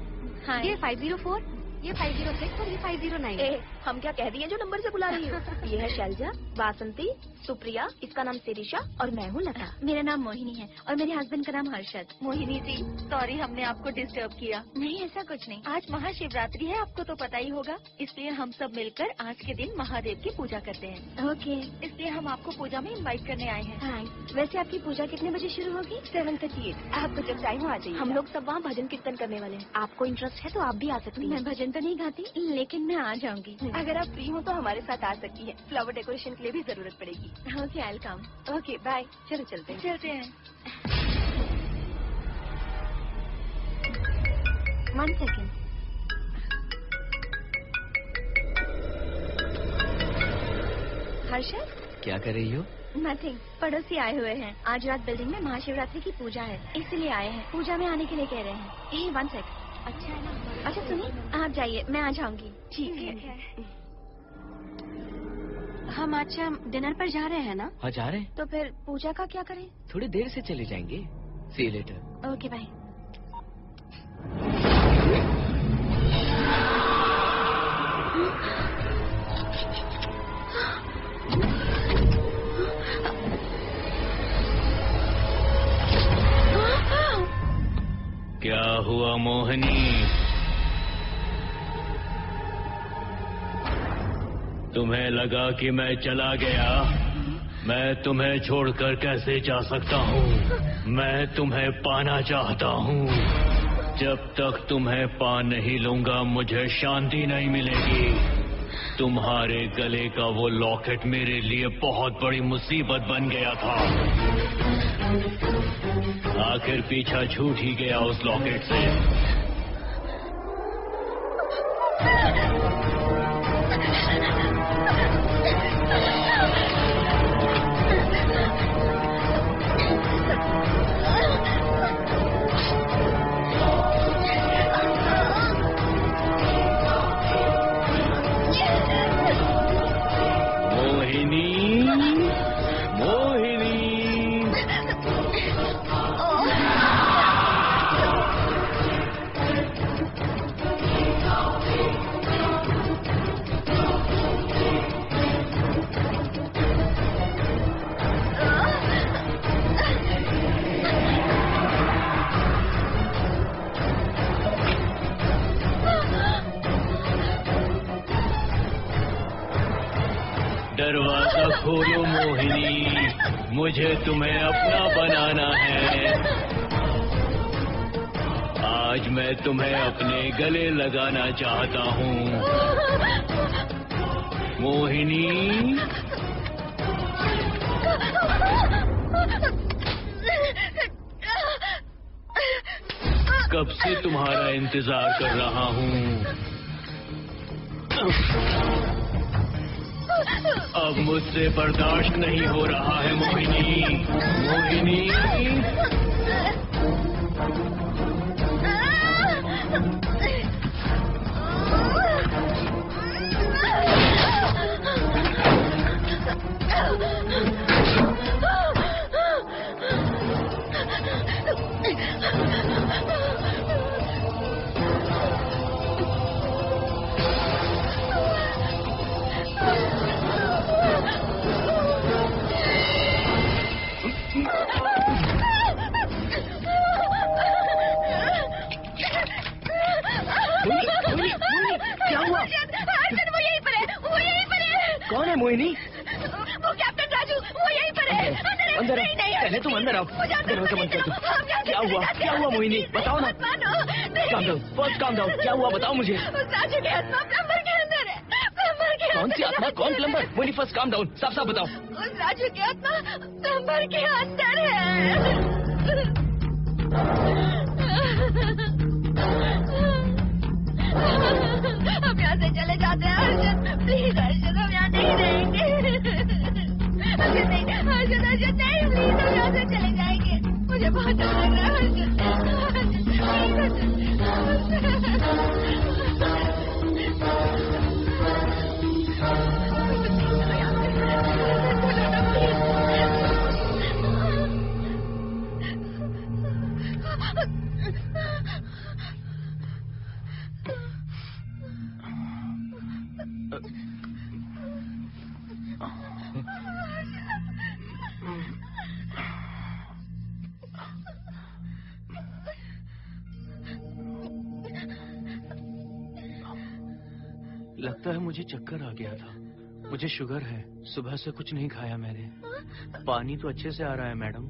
हाँ ये 504, ये 506 और ये 509। हम क्या कह दिए जो नंबर से बुला रही हो? ये है शैलजा, वासंती, सुप्रिया, इसका नाम शिरीषा और मैं हूँ लता। मेरा नाम मोहिनी है और मेरे हस्बैंड का नाम हर्षद। मोहिनी जी, सॉरी हमने आपको डिस्टर्ब किया। नहीं, ऐसा कुछ नहीं। आज महाशिवरात्रि है, आपको तो पता ही होगा, इसलिए हम सब मिलकर आज के दिन महादेव की पूजा करते हैं। ओके, इसलिए हम आपको पूजा में इन्वाइट करने आए हैं। वैसे आपकी पूजा कितने बजे शुरू होगी? 7:38। आपको जब टाइम हो आ जाइए। हम लोग सब वहाँ भजन कीर्तन करने वाले हैं, आपको इंटरेस्ट है तो आप भी आ सकती हैं। मैं भजन तो नहीं गाती, लेकिन मैं आ जाऊंगी। अगर आप फ्री हो तो हमारे साथ आ सकती हैं। फ्लावर डेकोरेशन के लिए भी जरूरत पड़ेगी। Okay, I will come. Okay, bye. चलो चलते हैं। चलते हैं। 1 सेकेंड। हर्षद, क्या कर रही हो? नथिंग, पड़ोसी आए हुए हैं। आज रात बिल्डिंग में महाशिवरात्रि की पूजा है, इसलिए आए हैं। पूजा में आने के लिए कह रहे हैं। 1 सेकेंड। अच्छा है ना? अच्छा सुनिए, आप जाइए, मैं आ जाऊंगी। ठीक है। हम अच्छा डिनर पर जा रहे हैं ना? हाँ जा रहे हैं। तो फिर पूजा का क्या करें? थोड़ी देर से चले जाएंगे। See you later. Okay, bye. क्या हुआ मोहिनी? तुम्हें लगा कि मैं चला गया? मैं तुम्हें छोड़कर कैसे जा सकता हूँ? मैं तुम्हें पाना चाहता हूँ। जब तक तुम्हें पा नहीं लूंगा मुझे शांति नहीं मिलेगी। तुम्हारे गले का वो लॉकेट मेरे लिए बहुत बड़ी मुसीबत बन गया था। आखिर पीछा छूट ही गया उस लॉकेट से। दरवाजा खोलो मोहिनी, मुझे तुम्हें अपना बनाना है। आज मैं तुम्हें अपने गले लगाना चाहता हूँ मोहिनी। कब से तुम्हारा इंतजार कर रहा हूँ। अब मुझसे बर्दाश्त नहीं हो रहा है मोहिनी। मोहिनी कौन है मोहिनी? वो कैप्टन राजू, वो यहीं पर है। अंदर पहले तुम अंदर आओ। दरवाजा बंद कर दो। क्या हुआ? क्या हुआ मोहिनी? बताओ ना। Calm down, first calm down. क्या हुआ बताओ मुझे। राजू के आत्मा प्लम्बर के अंदर है। प्लम्बर के कौन सी आत्मा? कौन plumber? Mohini first calm down, साफ साफ बताओ। उस राजू की आत्मा प्लम्बर के अंदर है। हम यहाँ से चले जाते हैं अर्जुन, प्लीज अर्जुन, हम यहाँ नहीं रहेंगे। नहीं, हर्षद नहीं, प्लीज हम यहाँ से चले जाएंगे। मुझे बहुत डर लग रहा है लगता है मुझे चक्कर आ गया था। मुझे शुगर है, सुबह से कुछ नहीं खाया मैंने। पानी तो अच्छे से आ रहा है मैडम।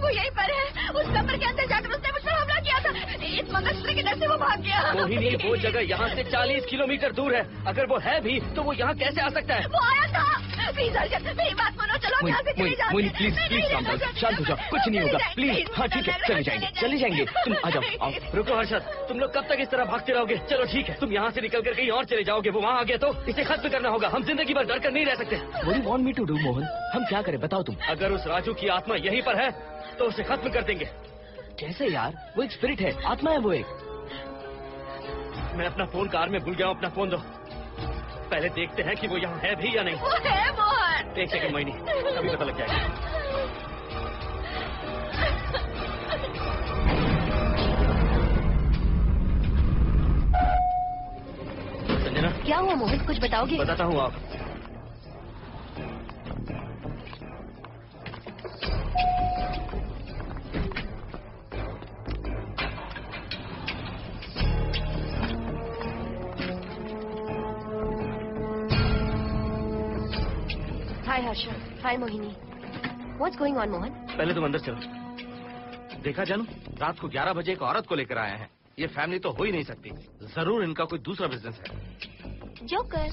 वो यहीं पर है। उस कमरे के अंदर जाकर उसने मुझ पर हमला किया था। इस मंगलसूत्र के डर से वो भाग गया। मोहिनी, वो जगह यहाँ से 40 किलोमीटर दूर है। अगर वो है भी तो वो यहाँ कैसे आ सकता है? वो आया था। प्लीज अर्जुन, मेरी बात मानो, चलो हम यहाँ से चले जाते हैं। मोहिनी प्लीज प्लीज शांत हो जाओ, कुछ नहीं होगा प्लीज। हाँ ठीक है, चले जाएंगे। तुम आ जाओ, आओ। रुको हर्षद, तुम लोग कब तक इस तरह भागते रहोगे? चलो ठीक है, तुम यहाँ से निकल कर कहीं और चले जाओगे। वो वहाँ आ गया तो इसे खत्म करना होगा। हम जिंदगी भर डर कर नहीं रह सकते। What do you want me to do, Mohan? हम क्या करें बताओ तुम। अगर उस राजू की आत्मा यहीं पर है तो उसे खत्म कर देंगे। कैसे यार? वो एक स्पिरिट है, आत्मा है वो एक। मैं अपना फोन कार में भूल गया हूँ। अपना फोन दो। पहले देखते हैं कि वो यहाँ है भी या नहीं। वो है मोहन। एक सेकंड मोहिनी, अभी पता लग जाएगा। संजना, क्या हुआ मोहन, कुछ बताओगे? बताता हूँ आप। हाय हर्षद, हाय Mohini. What's going on, Mohan? पहले तुम अंदर चलो। देखा जानू, रात को 11 बजे एक औरत को लेकर आए हैं। ये फैमिली तो हो ही नहीं सकती। जरूर इनका कोई दूसरा बिजनेस है। Joker.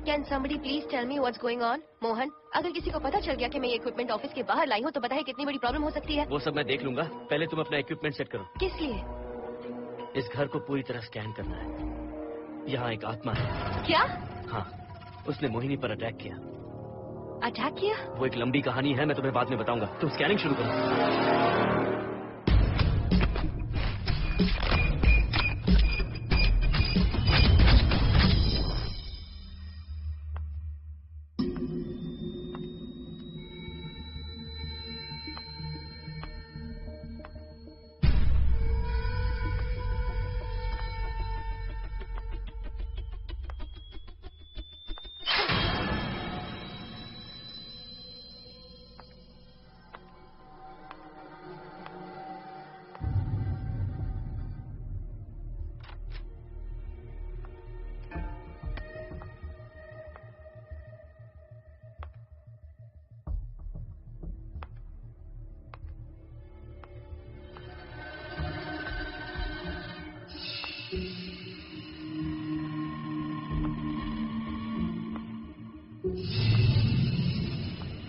Can somebody please tell me what's going on? Mohan, अगर किसी को पता चल गया कि मैं ये इक्विपमेंट ऑफिस के बाहर लाई हूँ तो बताइए कितनी बड़ी प्रॉब्लम हो सकती है। वो सब मैं देख लूंगा। पहले तुम अपना इक्विपमेंट सेट करो। किस लिए? इस घर को पूरी तरह स्कैन करना है। यहाँ एक आत्मा है। क्या? हाँ, उसने मोहिनी पर अटैक किया। अटैक किया? वो एक लंबी कहानी है, मैं तुम्हें बाद में बताऊंगा। तुम स्कैनिंग शुरू करो।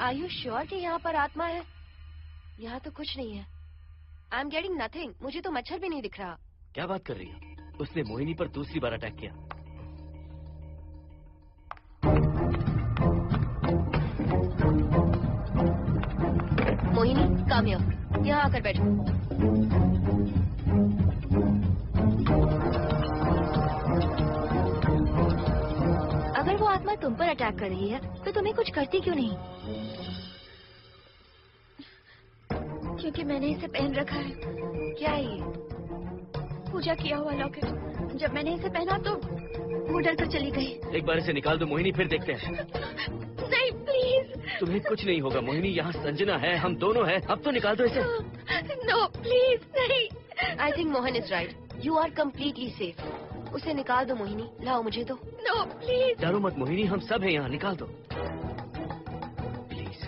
Are you sure कि यहाँ पर आत्मा है? यहाँ तो कुछ नहीं है। I am getting nothing. मुझे तो मच्छर भी नहीं दिख रहा। क्या बात कर रही हो? उसने मोहिनी पर दूसरी बार अटैक किया। Mohini, come here. यहाँ आकर बैठो। अगर वो आत्मा तुम पर अटैक कर रही है तो तुम्हें कुछ करती क्यों नहीं? क्योंकि मैंने इसे पहन रखा है। क्या है ये? पूजा किया हुआ लॉकेट। जब मैंने इसे पहना तो वो डर कर चली गई। एक बार इसे निकाल दो मोहिनी, फिर देखते हैं। नहीं प्लीज। तुम्हें कुछ नहीं होगा मोहिनी, यहाँ संजना है, हम दोनों हैं। अब तो निकाल दो इसे। नो प्लीज नहीं। I think Mohan is right. You are completely safe. उसे निकाल दो मोहिनी। लाओ मुझे दो। No please. डरो मत मोहिनी, हम सब हैं यहाँ, निकाल दो प्लीज।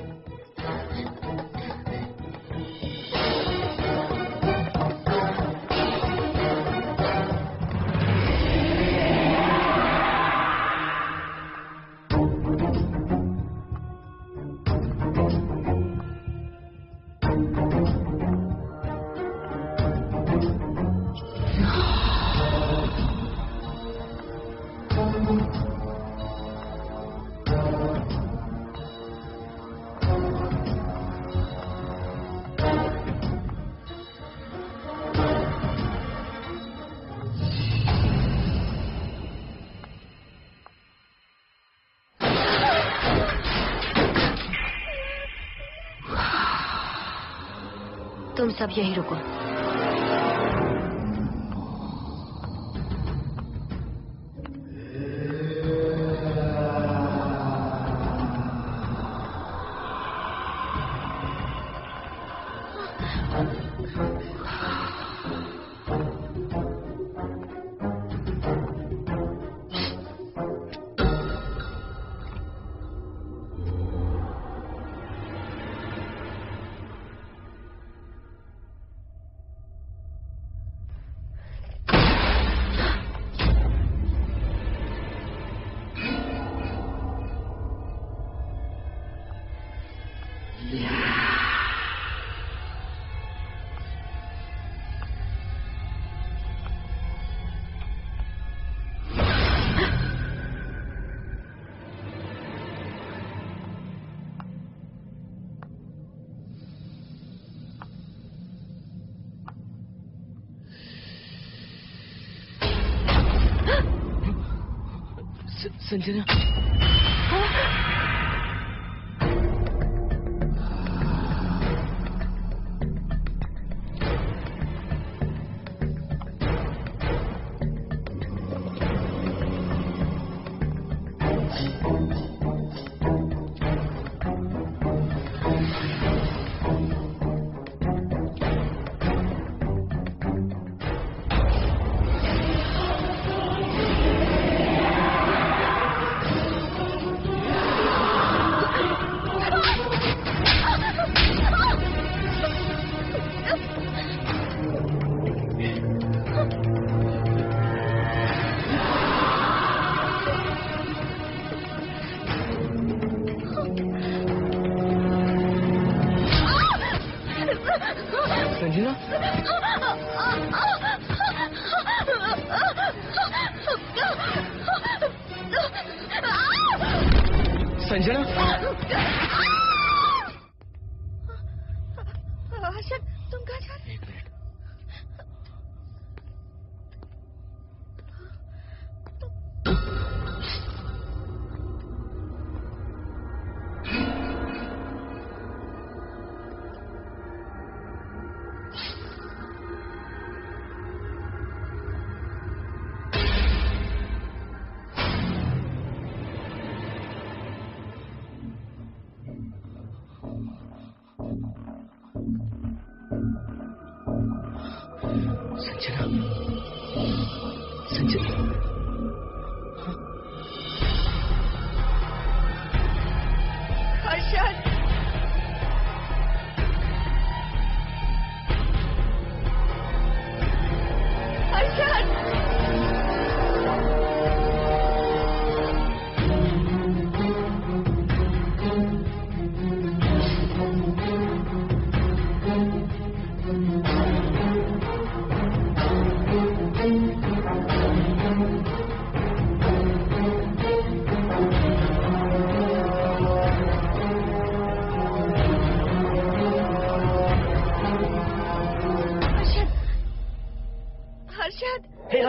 तुम सब यहीं रुको। संजना,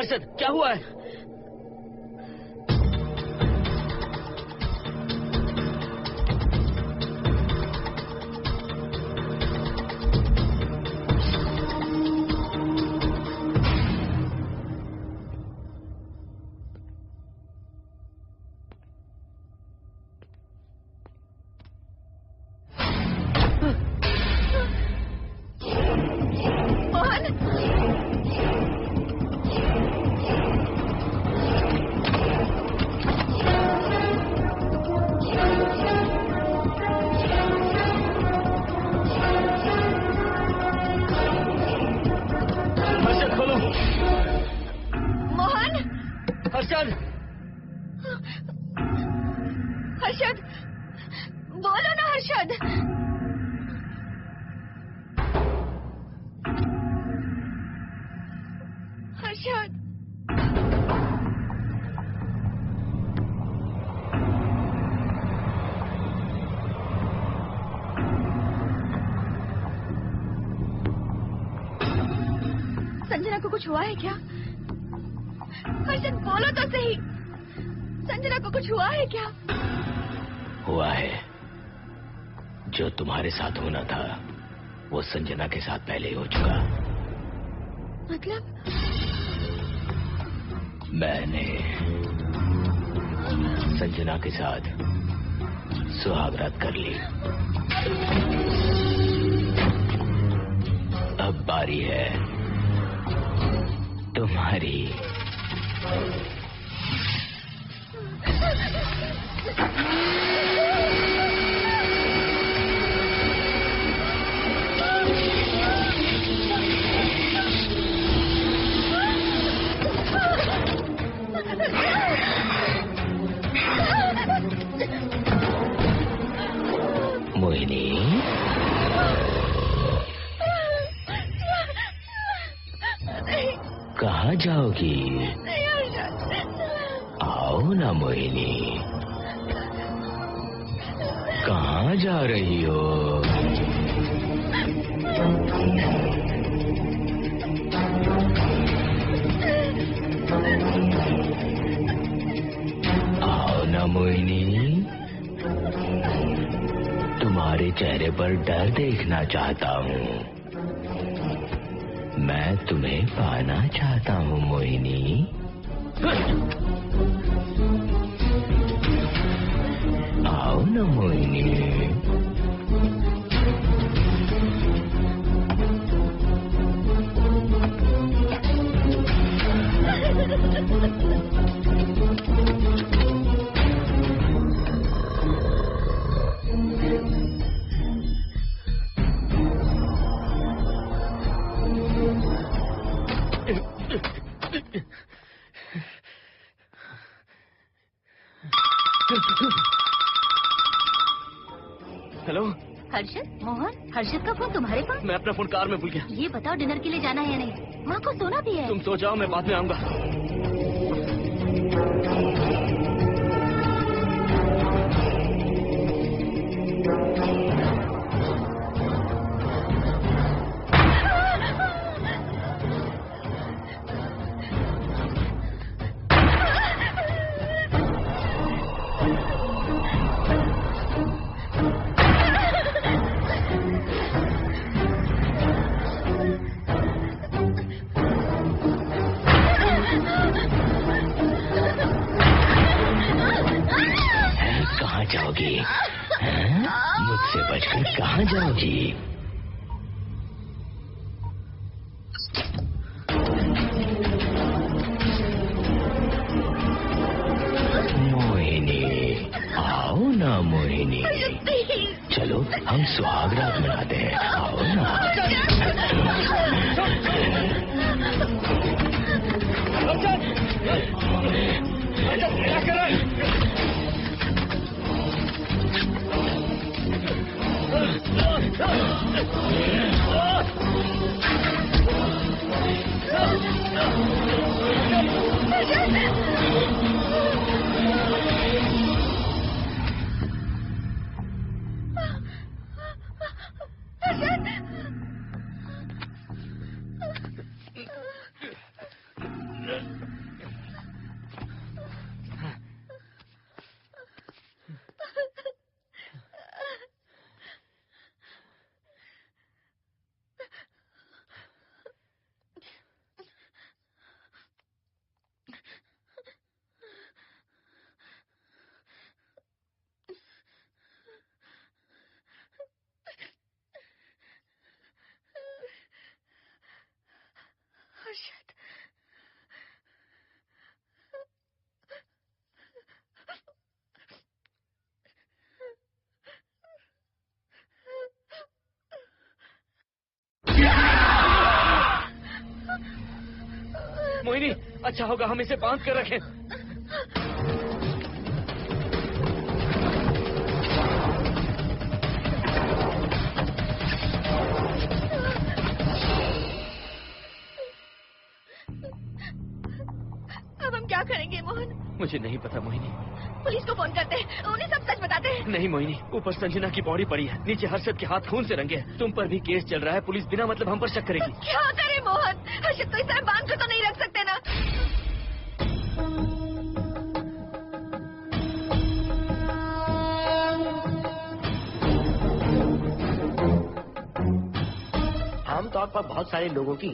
हर्षद, क्या हुआ है? संजना को कुछ हुआ है क्या? हर्षद बोलो तो सही, संजना को कुछ हुआ है क्या? हुआ है, जो तुम्हारे साथ होना था वो संजना के साथ पहले ही हो चुका। मतलब? मैंने संजना के साथ सुहागरात कर ली। अब बारी है तुम्हारी। मोहिनी, कहाँ जाओगी? आओ ना मोहिनी, कहाँ जा रही हो? आओ ना मोहिनी, तुम्हारे चेहरे पर डर देखना चाहता हूँ। मैं तुम्हें पाना चाहता हूँ मोहिनी। आओ ना मोहिनी। हेलो हर्षद, मोहन, हर्षद का फोन तुम्हारे पास? मैं अपना फोन कार में भूल गया। ये बताओ डिनर के लिए जाना है या नहीं? माँ को सोना भी है। तुम सो जाओ, मैं बाद में आऊंगा। जाओगी? मुझसे बचकर कहाँ जाओगी? मोहिनी, आओ ना मोहिनी। चलो हम सुहागरात मनाते हैं, आओ ना। मोहिनी, अच्छा होगा हम इसे बांध कर रखें। अब हम क्या करेंगे मोहन? मुझे नहीं पता मोहिनी। पुलिस को फोन करते हैं, उन्हें सब सच बताते हैं। नहीं मोहिनी, ऊपर संजना की बॉडी पड़ी है, नीचे हर्षद के हाथ खून से रंगे हैं। तुम पर भी केस चल रहा है, पुलिस बिना मतलब हम पर शक करेगी। क्या करे मोहन? हर्षद को इस तरह बांध कर तो नहीं रख सकते ना। आमतौर पर बहुत सारे लोगों की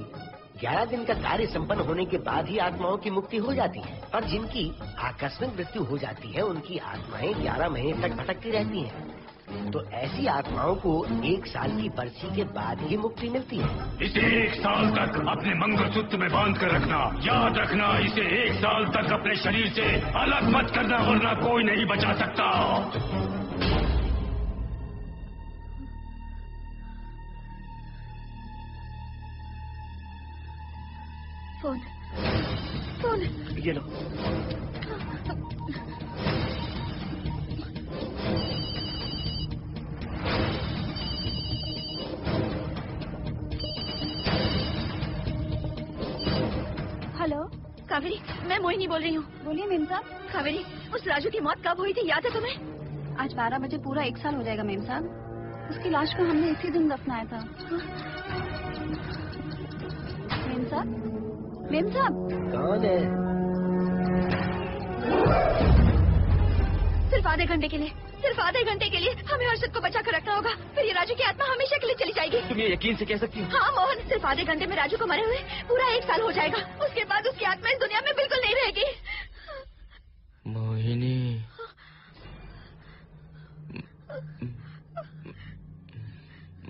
11 दिन का कार्य संपन्न होने के बाद ही आत्माओं की मुक्ति हो जाती है, और जिनकी आकस्मिक मृत्यु हो जाती है उनकी आत्माएं 11 महीने तक भटकती रहती हैं। तो ऐसी आत्माओं को 1 साल की बरसी के बाद ही मुक्ति मिलती है। इसे 1 साल तक अपने मंगलसूत्र में बांध कर रखना। याद रखना, इसे 1 साल तक अपने शरीर से अलग मत करना, वरना कोई नहीं बचा सकता। फोन ये लो। हेलो कावेरी, मैं मोहिनी बोल रही हूँ। बोलिए मेम साहब। कावेरी, उस राजू की मौत कब हुई थी, याद है तुम्हें? आज 12 बजे पूरा 1 साल हो जाएगा मेम साहब। उसकी लाश को हमने इसी दिन दफनाया था। मेम साहब, मेम साहब। कौन है? सिर्फ आधे घंटे के लिए, सिर्फ आधे घंटे के लिए हमें हर्षद को बचा कर रखना होगा, फिर ये राजू की आत्मा हमेशा के लिए चली जाएगी। तुम ये यकीन से कह सकती हो? हाँ मोहन, सिर्फ आधे घंटे में राजू को मरे हुए पूरा 1 साल हो जाएगा। उसके बाद उसकी आत्मा इस दुनिया में बिल्कुल नहीं रहेगी। मोहिनी,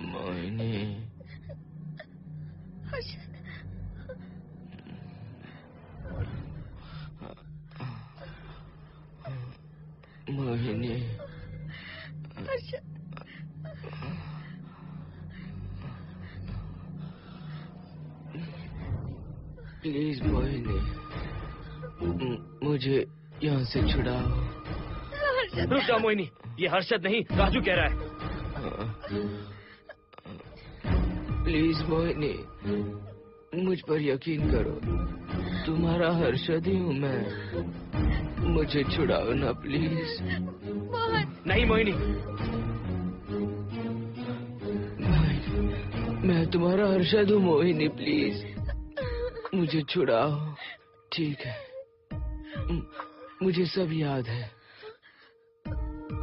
मोहिनी, मोहिनी, प्लीज मोहिनी, मुझे यहाँ से छुड़ाओ। रुक जाओ मोहिनी, ये हर्षद नहीं राजू कह रहा है। प्लीज मोहिनी, मुझ पर यकीन करो, तुम्हारा हर्षद ही हूँ मैं। मुझे छुड़ाओ ना प्लीज। नहीं मोहिनी, मैं तुम्हारा हर्षद हूँ मोहिनी, प्लीज मुझे छुड़ाओ। ठीक है, मुझे सब याद है।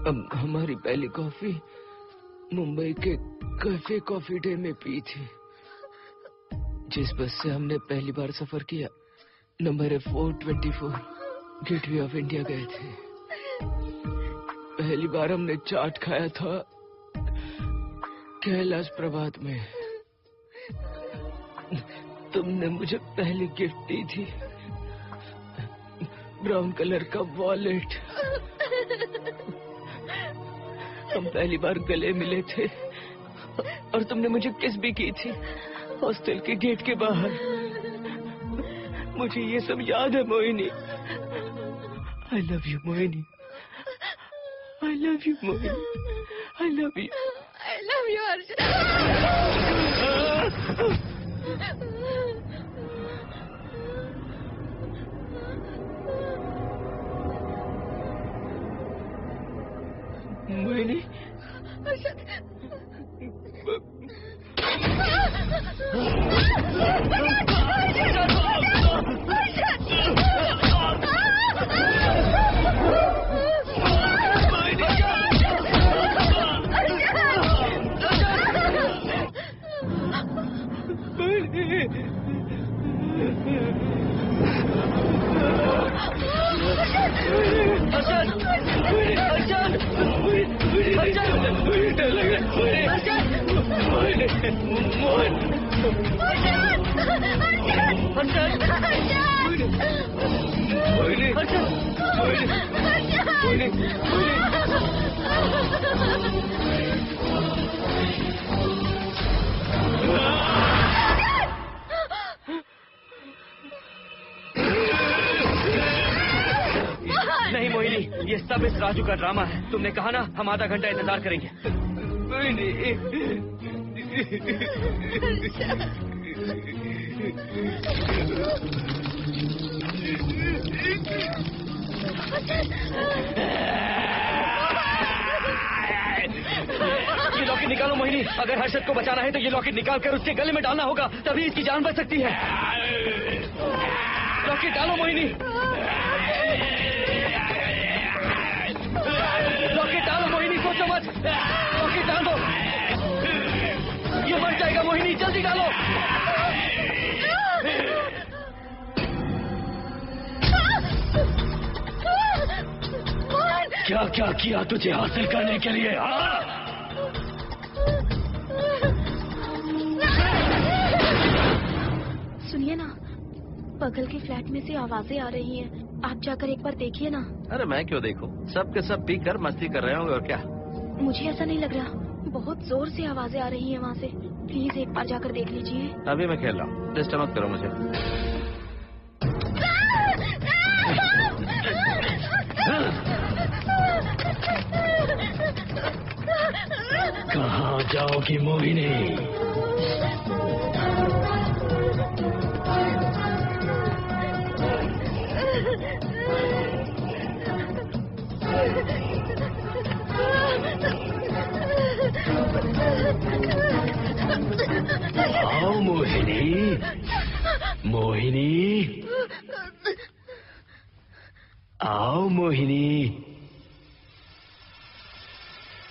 अब हमारी पहली कॉफी मुंबई के कैफे कॉफी डे में पी थी। जिस बस से हमने पहली बार सफर किया, नंबर है 424, गेटवे ऑफ इंडिया गए थे। पहली बार हमने चाट खाया था कैलाश प्रभात में। तुमने मुझे पहली गिफ्ट दी थी, ब्राउन कलर का वॉलेट। हम पहली बार गले मिले थे और तुमने मुझे किस भी की थी हॉस्टल के गेट के बाहर। मुझे ये सब याद है Mohini. I love you Mohini, I love you Mohini, I love you, I love you Harshad. Mohini, नहीं मोहिनी, ये सब इस राजू का ड्रामा है। तुमने कहा ना हम आधा घंटा इंतजार करेंगे। ये लॉकेट निकालो मोहिनी, अगर हर्षद को बचाना है तो ये लॉकेट निकाल कर उसके गले में डालना होगा, तभी इसकी जान बच सकती है। लॉकेट डालो मोहिनी, लॉकेट डालो मोहिनी, सोचो मत, लॉकेट डाल दो। ये मर जाएगा मोहिनी, जल्दी डालो। क्या क्या किया तुझे हासिल करने के लिए? सुनिए ना, बगल के फ्लैट में से आवाजें आ रही हैं। आप जाकर एक बार देखिए ना। अरे मैं क्यों देखूं? सब के सब पी कर मस्ती कर रहे होंगे और क्या। मुझे ऐसा नहीं लग रहा, बहुत जोर से आवाजें आ रही हैं वहाँ से। प्लीज एक बार जाकर देख लीजिए। अभी मैं खेल रहा हूँ, डिस्टर्ब मत करो मुझे। कहाँ जाओगी मोहिनी? आओ मोहिनी, मोहिनी, आओ मोहिनी,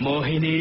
मोहिनी।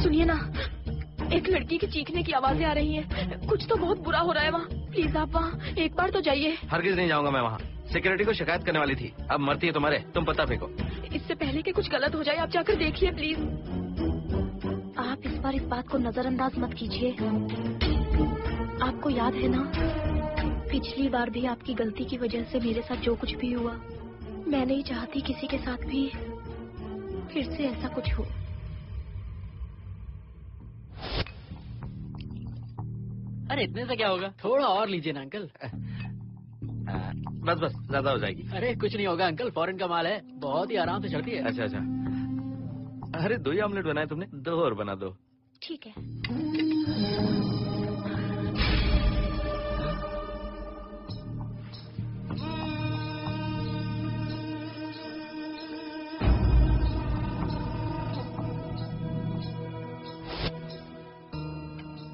सुनिए ना, एक लड़की की चीखने की आवाजें आ रही हैं। कुछ तो बहुत बुरा हो रहा है वहाँ। प्लीज आप वहाँ एक बार तो जाइए। हरगिज नहीं जाऊंगा मैं वहाँ। सिक्योरिटी को शिकायत करने वाली थी, अब मरती है तुम्हारे, तुम पता फेंको। इससे पहले कि कुछ गलत हो जाए आप जाकर देखिए प्लीज। आप इस बार इस बात को नजरअंदाज मत कीजिए। आपको याद है ना, पिछली बार भी आपकी गलती की वजह से मेरे साथ जो कुछ भी हुआ, मैं नहीं चाहती किसी के साथ भी फिर से ऐसा कुछ हो। अरे इतने से क्या होगा, थोड़ा और लीजिए ना अंकल। बस बस, ज्यादा हो जाएगी। अरे कुछ नहीं होगा अंकल, फॉरेन का माल है, बहुत ही आराम से चढ़ती है। अच्छा अच्छा। अरे 2 ही ऑमलेट बनाए तुमने, 2 और बना दो। ठीक है।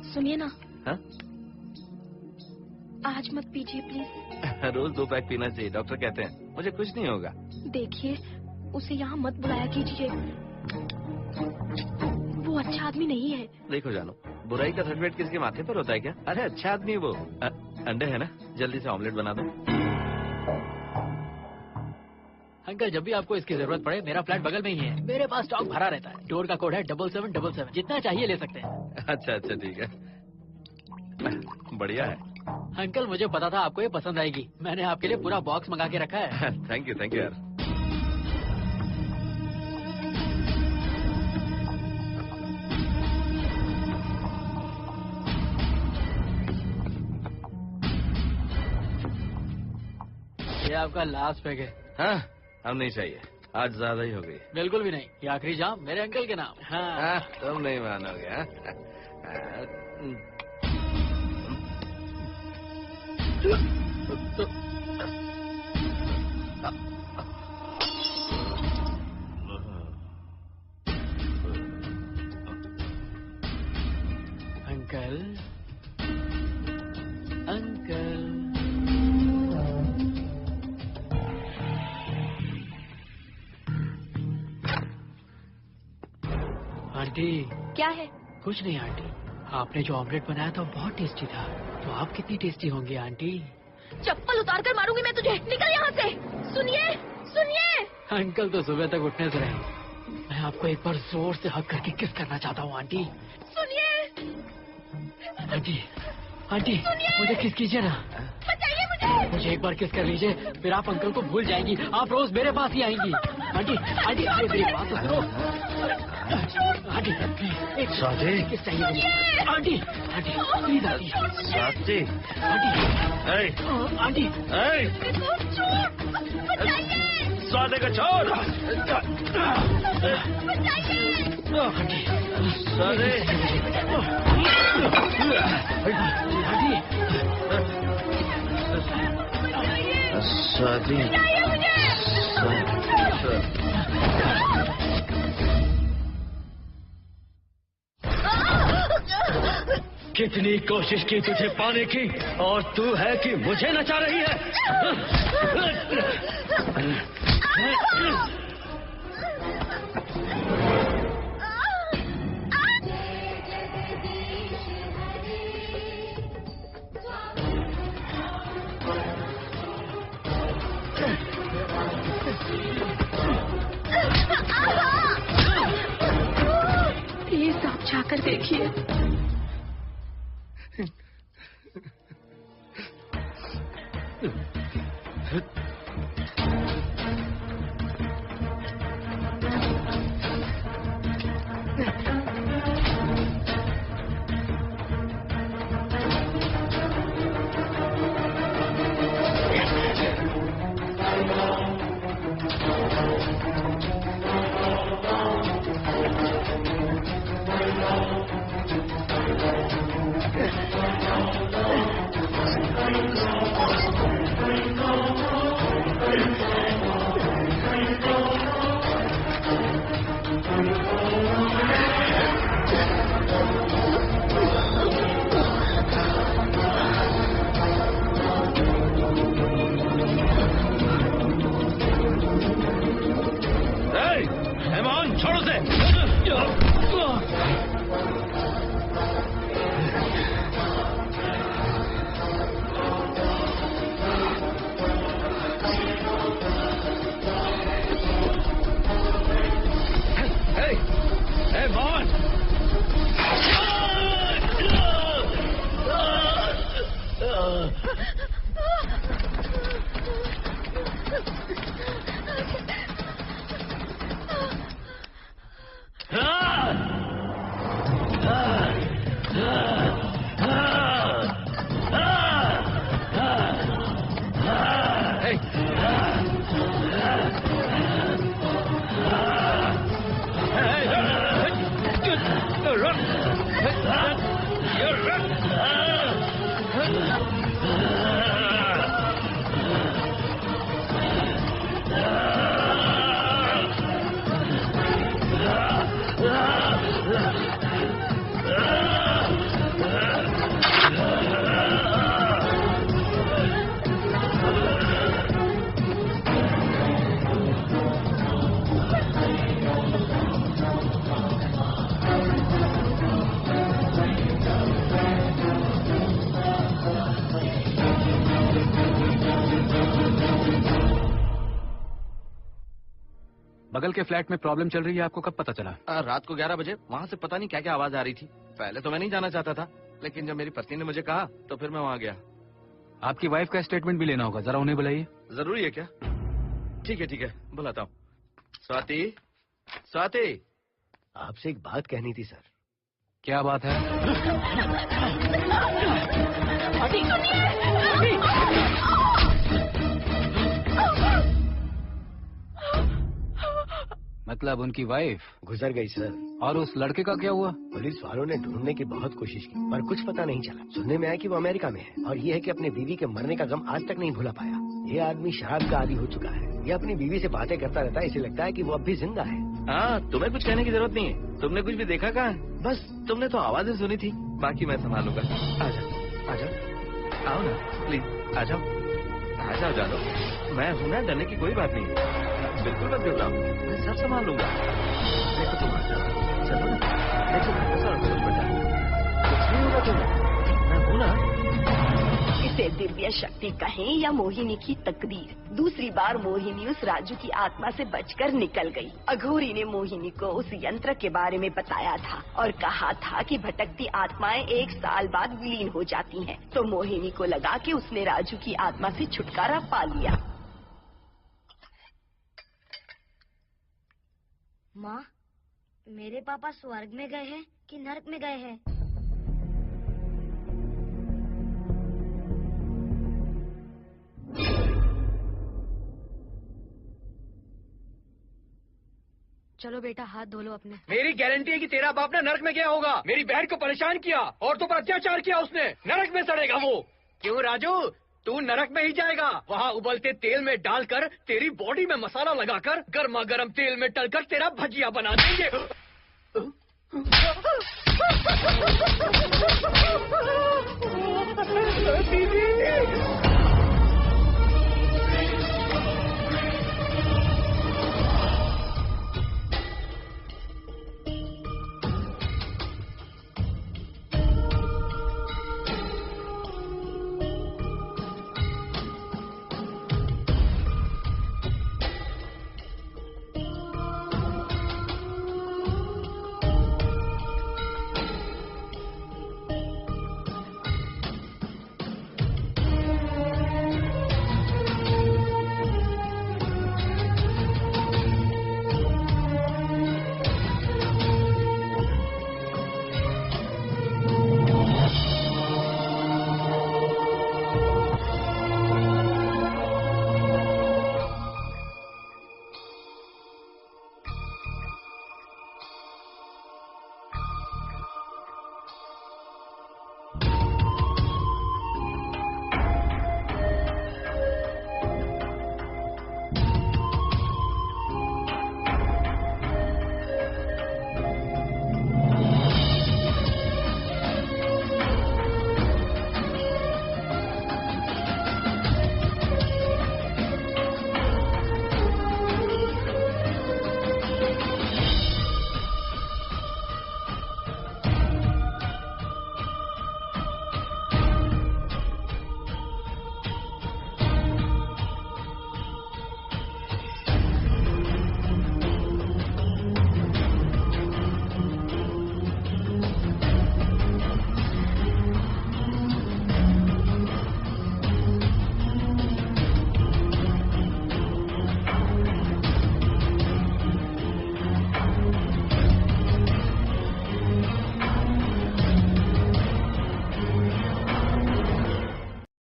सुनिए ना। हाँ? आज मत पीजिए प्लीज। रोज 2 पैक पीना चाहिए, डॉक्टर कहते हैं। मुझे कुछ नहीं होगा। देखिए, उसे यहाँ मत बुलाया कीजिए, वो अच्छा आदमी नहीं है। देखो जानो, बुराई का सर्टिफिकेट किसके माथे पर होता है क्या? अरे अच्छा आदमी है वो। अंडे है ना, जल्दी से ऑमलेट बना दो। अंकल जब भी आपको इसकी जरूरत पड़े मेरा फ्लैट बगल में ही है, मेरे पास स्टॉक भरा रहता है। डोर का कोड है 7777, जितना चाहिए ले सकते हैं। अच्छा अच्छा ठीक है, बढ़िया है। अंकल मुझे पता था आपको ये पसंद आएगी, मैंने आपके लिए पूरा बॉक्स मंगा के रखा है। थैंक यू यार। ये आपका लास्ट पैक है। हाँ, हम नहीं चाहिए, आज ज्यादा ही हो गई। बिल्कुल भी नहीं, ये आखिरी जाम मेरे अंकल के नाम। हाँ तुम नहीं मानोगे। Uncle uncle aunty. क्या है? कुछ नहीं आंटी, आपने जो ऑमलेट बनाया था बहुत टेस्टी था, तो आप कितनी टेस्टी होंगी आंटी? चप्पल उतार कर मारूंगी मैं तुझे, निकल यहाँ से। सुनिए सुनिए। अंकल तो सुबह तक उठने से रहे। मैं आपको एक बार जोर से हक करके किस करना चाहता हूँ आंटी। सुनिए आंटी, आंटी मुझे किस कीजिए ना। बचाइए मुझे। मुझे एक बार किस कर लीजिए, फिर आप अंकल को भूल जाएंगी, आप रोज मेरे पास ही आएंगी। आंटी आंटी अरे मेरी बात तो सुनो। आंटी एक स्वाति, किस चाहिए मुझे? Aunty aunty please aunty. Swati, aunty aunty Swati का छोड़। आंटी स्वाति, स्वाति, कितनी कोशिश की तुझे पाने की, और तू है कि मुझे नचा रही है। प्लीज आप जाकर देखिए। बगल के फ्लैट में प्रॉब्लम चल रही है, आपको कब पता चला? रात को 11 बजे वहाँ से पता नहीं क्या क्या आवाज आ रही थी। पहले तो मैं नहीं जाना चाहता था, लेकिन जब मेरी पत्नी ने मुझे कहा तो फिर मैं वहाँ गया। आपकी वाइफ का स्टेटमेंट भी लेना होगा, जरा उन्हें बुलाइए। जरूरी है क्या? ठीक है, बुलाता हूँ। स्वाति, स्वाति, आपसे एक बात कहनी थी सर। क्या बात है? मतलब उनकी वाइफ गुजर गई सर। और उस लड़के का क्या हुआ? पुलिस वालों ने ढूंढने की बहुत कोशिश की पर कुछ पता नहीं चला। सुनने में आया कि वो अमेरिका में है और ये है कि अपनी बीवी के मरने का गम आज तक नहीं भुला पाया। ये आदमी शराब का आदी हो चुका है। ये अपनी बीवी से बातें करता रहता है, इसे लगता है कि वो अब भी जिंदा है। हाँ, तुम्हें कुछ कहने की जरूरत नहीं है। तुमने कुछ भी देखा कहाँ? बस तुमने तो आवाजें सुनी थी, बाकी मैं संभालूंगा। आजाओ, आओ ना प्लीज, आजाओ जादव। मैं हूँ ना, डरने की कोई बात नहीं है। बिल्कुल मत घबराओ, मैं सब संभाल लूंगा। देखो तुम आ जाओ, चलो ना, देखो कुछ नहीं होगा तुम्हें, मैं हूँ ना। इसे दिव्य शक्ति कहें या मोहिनी की तकदीर, दूसरी बार मोहिनी उस राजू की आत्मा से बचकर निकल गई। अघोरी ने मोहिनी को उस यंत्र के बारे में बताया था और कहा था कि भटकती आत्माएं 1 साल बाद विलीन हो जाती हैं। तो मोहिनी को लगा कि उसने राजू की आत्मा से छुटकारा पा लिया। माँ, मेरे पापा स्वर्ग में गए हैं कि नरक में गए हैं? चलो बेटा, हाथ धो लो अपने। मेरी गारंटी है कि तेरा बाप ना नरक में गया होगा। मेरी बहन को परेशान किया, औरतों पर अत्याचार किया उसने। नरक में सड़ेगा वो। क्यों राजू, तू नरक में ही जाएगा। वहाँ उबलते तेल में डालकर तेरी बॉडी में मसाला लगाकर गर्मा गर्म तेल में तलकर तेरा भजिया बना देंगे।